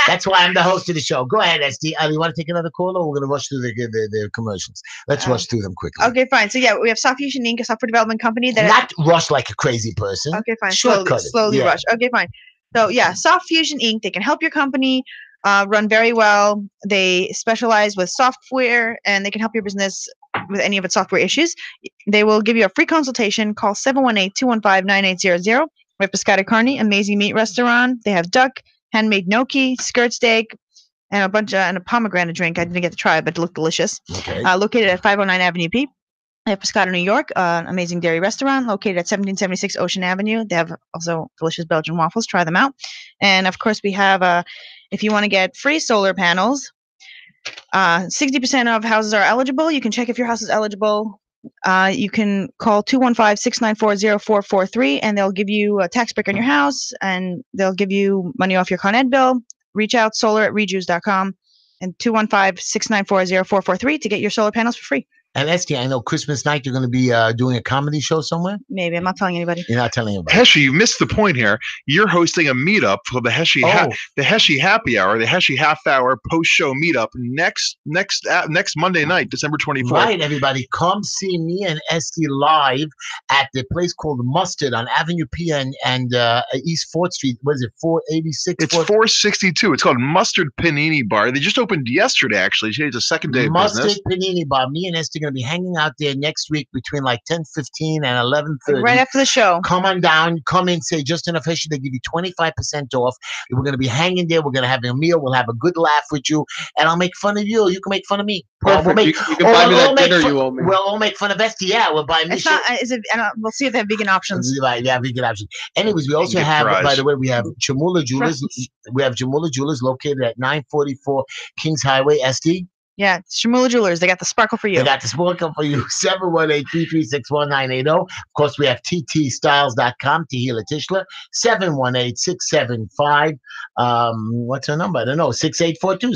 That's why I'm the host of the show. Go ahead, Esty. You want to take another call, or we're going to rush through the commercials? Let's rush through them quickly. Okay, fine. So yeah, we have Soft Fusion Inc., a software development company that. Not rush like a crazy person. Okay, fine. Shortcut it. Slowly Yeah. rush. Okay, fine. So yeah, Soft Fusion Inc. They can help your company run very well. They specialize with software, and they can help your business with any of its software issues. They will give you a free consultation. Call 718-215-9800. We have Pescata Carne, amazing meat restaurant. They have duck, handmade gnocchi, skirt steak, and a pomegranate drink. I didn't get to try it, but it looked delicious. Okay. Located at 509 Avenue P. They have Pescata, New York, an amazing dairy restaurant located at 1776 Ocean Avenue. They have also delicious Belgian waffles. Try them out. And of course, we have, if you want to get free solar panels, 60% of houses are eligible. You can check if your house is eligible. You can call 215-694-0443, and they'll give you a tax break on your house, and they'll give you money off your Con Ed bill. Reach out, solar@rejuice.com, and 215-694-0443 to get your solar panels for free. And Esty, I know Christmas night you're going to be doing a comedy show somewhere. Maybe. I'm not telling anybody. You're not telling anybody. Heshy, you missed the point here. You're hosting a meetup for the Heshy the Heshy Happy Hour, the Heshy Half Hour Post Show Meetup next Monday night, December 24th. Right, everybody, come see me and Esty live at the place called Mustard on Avenue P and East 4th Street. What is it, 486? It's 462. It's called Mustard Panini Bar. They just opened yesterday, actually. Today's the second day of Mustard business. Panini Bar. Me and Esty are going to be hanging out there next week between like 10:15 and 11:30. Right after the show. Come on down. Come in. Say Just Enough Heshy. They give you 25% off. We're going to be hanging there. We're going to have a meal. We'll have a good laugh with you, and I'll make fun of you. You can make fun of me. Perfect. We'll You can buy me that dinner you owe me. We'll all make fun of Esty. Yeah, we'll buy me. It's not. Is it? We'll see if they have vegan options. Right, yeah, vegan options. Anyways, we also get have, fries. by the way, we have Chamula Jewelers. Fries. We have Chamula Jewelers located at 944 Kings Highway, Esty. Yeah, Shmula Jewelers. They got the sparkle for you. They got the sparkle for you. 718-336-1980. Of course, we have ttstyles.com, Tehila Tishler. 718-675. What's her number? I don't know. 6842.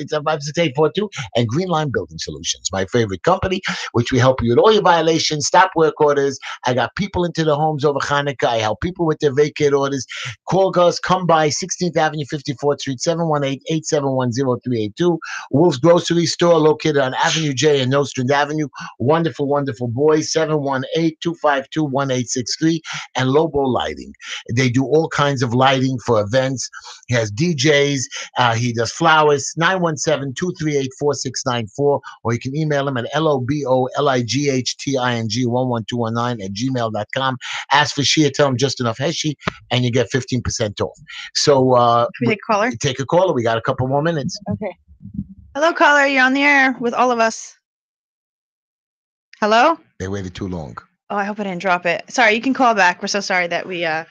718-675-6842. And Green Line Building Solutions, my favorite company, which we help you with all your violations, stop work orders. I got people into the homes over Hanukkah. I help people with their vacate orders. Call us. Come by 16th Avenue, 54th Street, 718-871-0382. Wolf's Grocery Store located on Avenue J and Nostrand Avenue. Wonderful, wonderful boys. 718-252-1863. And Lobo Lighting. They do all kinds of lighting for events. He has DJs. He does flowers. 917-238-4694. Or you can email him at lobolightting11219@gmail.com. Ask for Shia. Tell him Just Enough Heshy, and you get 15% off. So Can we take a caller? take a caller. We got a couple more minutes. Okay. Hello, caller. You're on the air with all of us. Hello? They waited too long. Oh, I hope I didn't drop it. Sorry, you can call back. We're so sorry that we, yeah.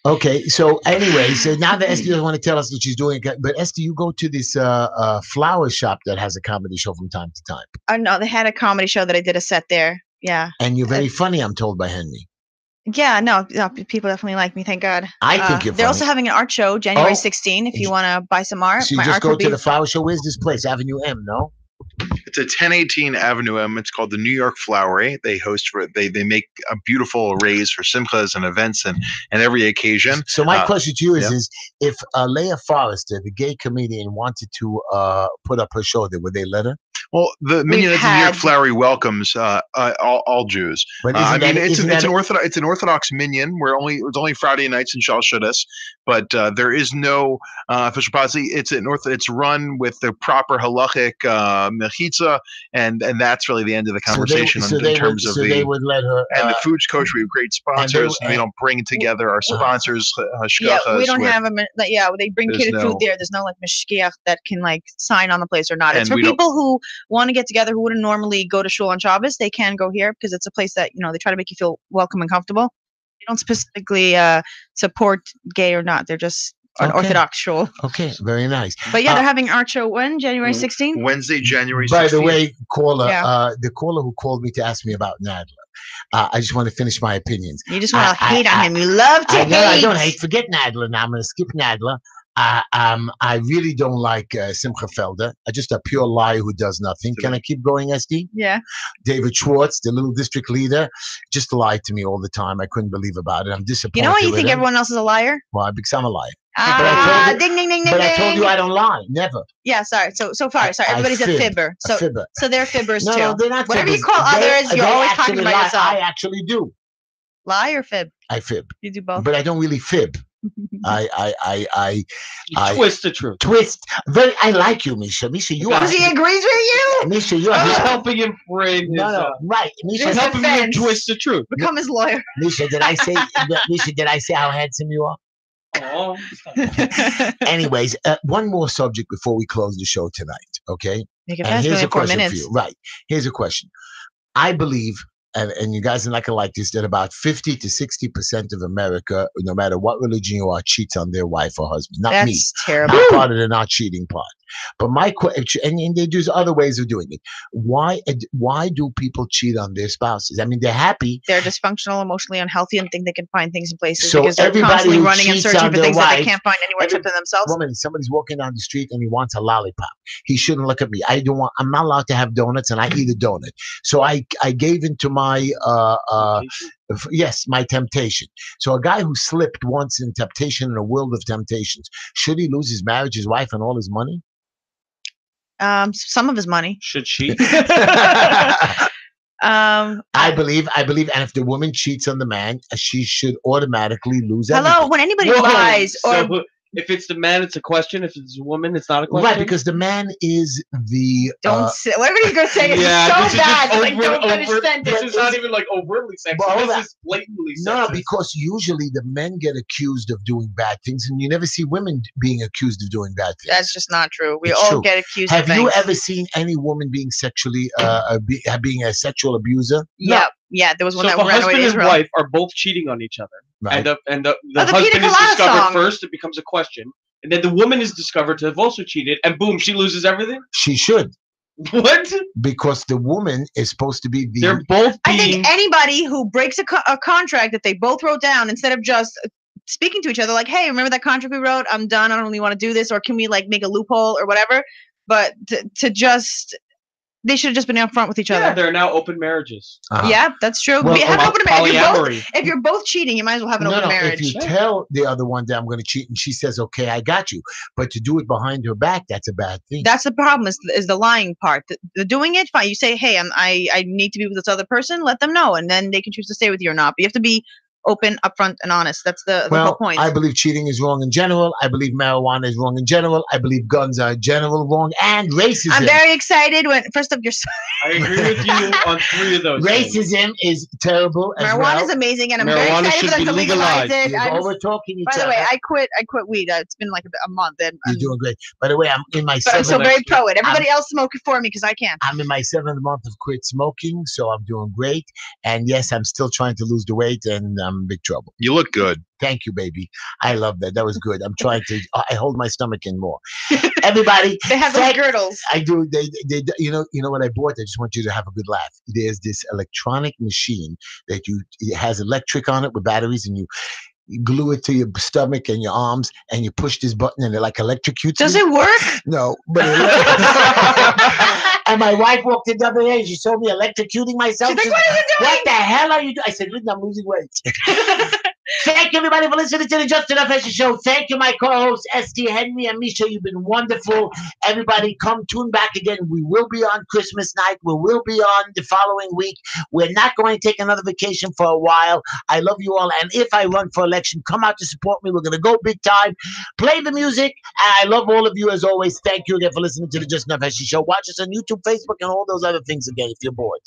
Okay, so anyway, so now that Esty doesn't want to tell us what she's doing, but Esty, you go to this flower shop that has a comedy show from time to time. Oh, no, they had a comedy show that I did a set there. Yeah. And you're very funny, I'm told by Henry. Yeah, no, people definitely like me. Thank God. I think you're They're also funny. having an art show January Oh. 16. If you want to buy some art, So you my just art go will to be the flower show. Where's this place? Avenue M, no? It's a 1018 Avenue M. It's called the New York Flowery. They host they make a beautiful arrays for simchas and events and every occasion. So my question to you yeah. is if Leah Forrester, the gay comedian, wanted to put up her show, would they let her? Well, the Minyan at the New York Flowery welcomes all Jews. But I mean, it's an Orthodox minyan. It's only Friday nights in Shal Shaddai, but there is no official policy. It's run with the proper halachic mechitza, and that's really the end of the conversation in terms of they would let her. And the food's kosher. We have great sponsors. We don't bring together our sponsors. Yeah, we don't have them. Yeah, they bring catered food there. There's no like mishkiach that can like sign on the place or not. It's for people who want to get together who wouldn't normally go to shul on Shabbos. They can go here because it's a place that they try to make you feel welcome and comfortable. They don't specifically support gay or not. They're just an Orthodox shul. Okay, very nice. But yeah, they're having art show when? January 16th? Wednesday, January 16th. By the way, caller, the caller who called me to ask me about Nadler. I just want to finish my opinions. You just want to hate on him. You love to hate. I don't hate. Forget Nadler now. I'm going to skip Nadler. I really don't like Simcha Felder. Just a pure liar who does nothing. Can I keep going, SD? Yeah. David Schwartz, the little district leader, just lied to me all the time. I couldn't believe about it. I'm disappointed. You know why you think everyone else is a liar? Well, because I'm a liar. Ding, ding, ding, but I told you I don't lie. Never. Yeah, sorry. So far, everybody's a fibber. So they're fibbers too. No, they're not. Whatever fibbers. you call others, you're always talking about lie. yourself. I actually do. Lie or fib? I fib. You do both. But I don't really fib. I twist the truth. Twist. I like you, Misha. Misha, you because he agrees with you. Misha, you're helping him frame his. Right. Misha, helping him twist the truth. Become his lawyer. Misha, did I say how handsome you are? Oh. Anyways, one more subject before we close the show tonight. Okay. And here's a question for you. Right. Here's a question. I believe. And you guys are not gonna like this, that about 50 to 60% of America, no matter what religion you are, cheats on their wife or husband. Not me. That's terrible. I'm part of the not cheating part. But my question, and there's other ways of doing it. Why do people cheat on their spouses? I mean, they're happy. They're dysfunctional, emotionally unhealthy, and think they can find things in places so because they're constantly running and searching for things that they can't find anywhere except in themselves. Woman, somebody's walking down the street and he wants a lollipop. He shouldn't look at me. I'm not allowed to have donuts, and I eat a donut. So I gave into my my temptation. So a guy who slipped once in temptation in a world of temptations, should he lose his marriage, his wife, and all his money? Some of his money. Should she? I believe, and if the woman cheats on the man, she should automatically lose everything. Hello, when anybody lies or if it's the man, it's a question. If it's a woman, it's not a question. Right, because the man is the. Don't say. Whatever he's gonna say is so bad. Don't finish sentence. This is not even like overtly sexist. This is blatantly sexist. No, because usually the men get accused of doing bad things, and you never see women being accused of doing bad things. That's just not true. We all get accused. Have of things. you ever seen any woman being sexually, being a sexual abuser? Yeah, yeah. There was one that ran away to Israel. Husband and wife are both cheating on each other. Right. And the husband is discovered first, it becomes a question. And then the woman is discovered to have also cheated, and boom, she loses everything? She should. What? Because the woman is supposed to be the... They're both I think anybody who breaks a contract that they both wrote down, instead of just speaking to each other like, hey, remember that contract we wrote? I'm done. I don't really want to do this. Or can we like make a loophole or whatever? But to just... They should have just been upfront with each other. Yeah, there are now open marriages. Yeah, that's true. Well, have an open marriage. If you're both cheating, you might as well have an open marriage. If you tell the other one that I'm going to cheat and she says, okay, I got you. But to do it behind her back, that's a bad thing. That's the problem is the lying part. The doing it, fine. You say, hey, I need to be with this other person. Let them know. And then they can choose to stay with you or not. But you have to be open, upfront, and honest. That's the whole point. I believe cheating is wrong in general. I believe marijuana is wrong in general. I believe guns are in general wrong, and racism. I'm very excited when first of your. I agree with you on 3 of those. Racism is terrible. Marijuana is amazing, and I'm very excited for them to legalize it. We're talking each other. By the way, I quit weed. It's been like a month. And you're doing great. By the way, I'm in my. But I'm so very pro it. Everybody else smoke it for me because I can't. I'm in my 7th month of quit smoking, so I'm doing great. And yes, I'm still trying to lose the weight, and I'm in big trouble. You look good. Thank you, baby. I love that. That was good. I'm trying to. I hold my stomach in more. Everybody, they have those girdles. I do. They. You know what I bought? I just want you to have a good laugh. There's this electronic machine that it has electric on it with batteries, and you glue it to your stomach and your arms, and you push this button, and it like electrocutes. Does it work? No, but And my wife walked in the other day. She saw me electrocuting myself. She's like, "What are you doing?" What the hell are you doing? I said, "Listen, I'm losing weight." Thank you, everybody, for listening to the Just Enough Heshy Show. Thank you, my co-hosts, Esty, Henry, and Misha. You've been wonderful. Everybody, come tune back again. We will be on Christmas night. We will be on the following week. We're not going to take another vacation for a while. I love you all. And if I run for election, come out to support me. We're going to go big time. Play the music. And I love all of you as always. Thank you again for listening to the Just Enough Heshy Show. Watch us on YouTube, Facebook, and all those other things again if you're bored.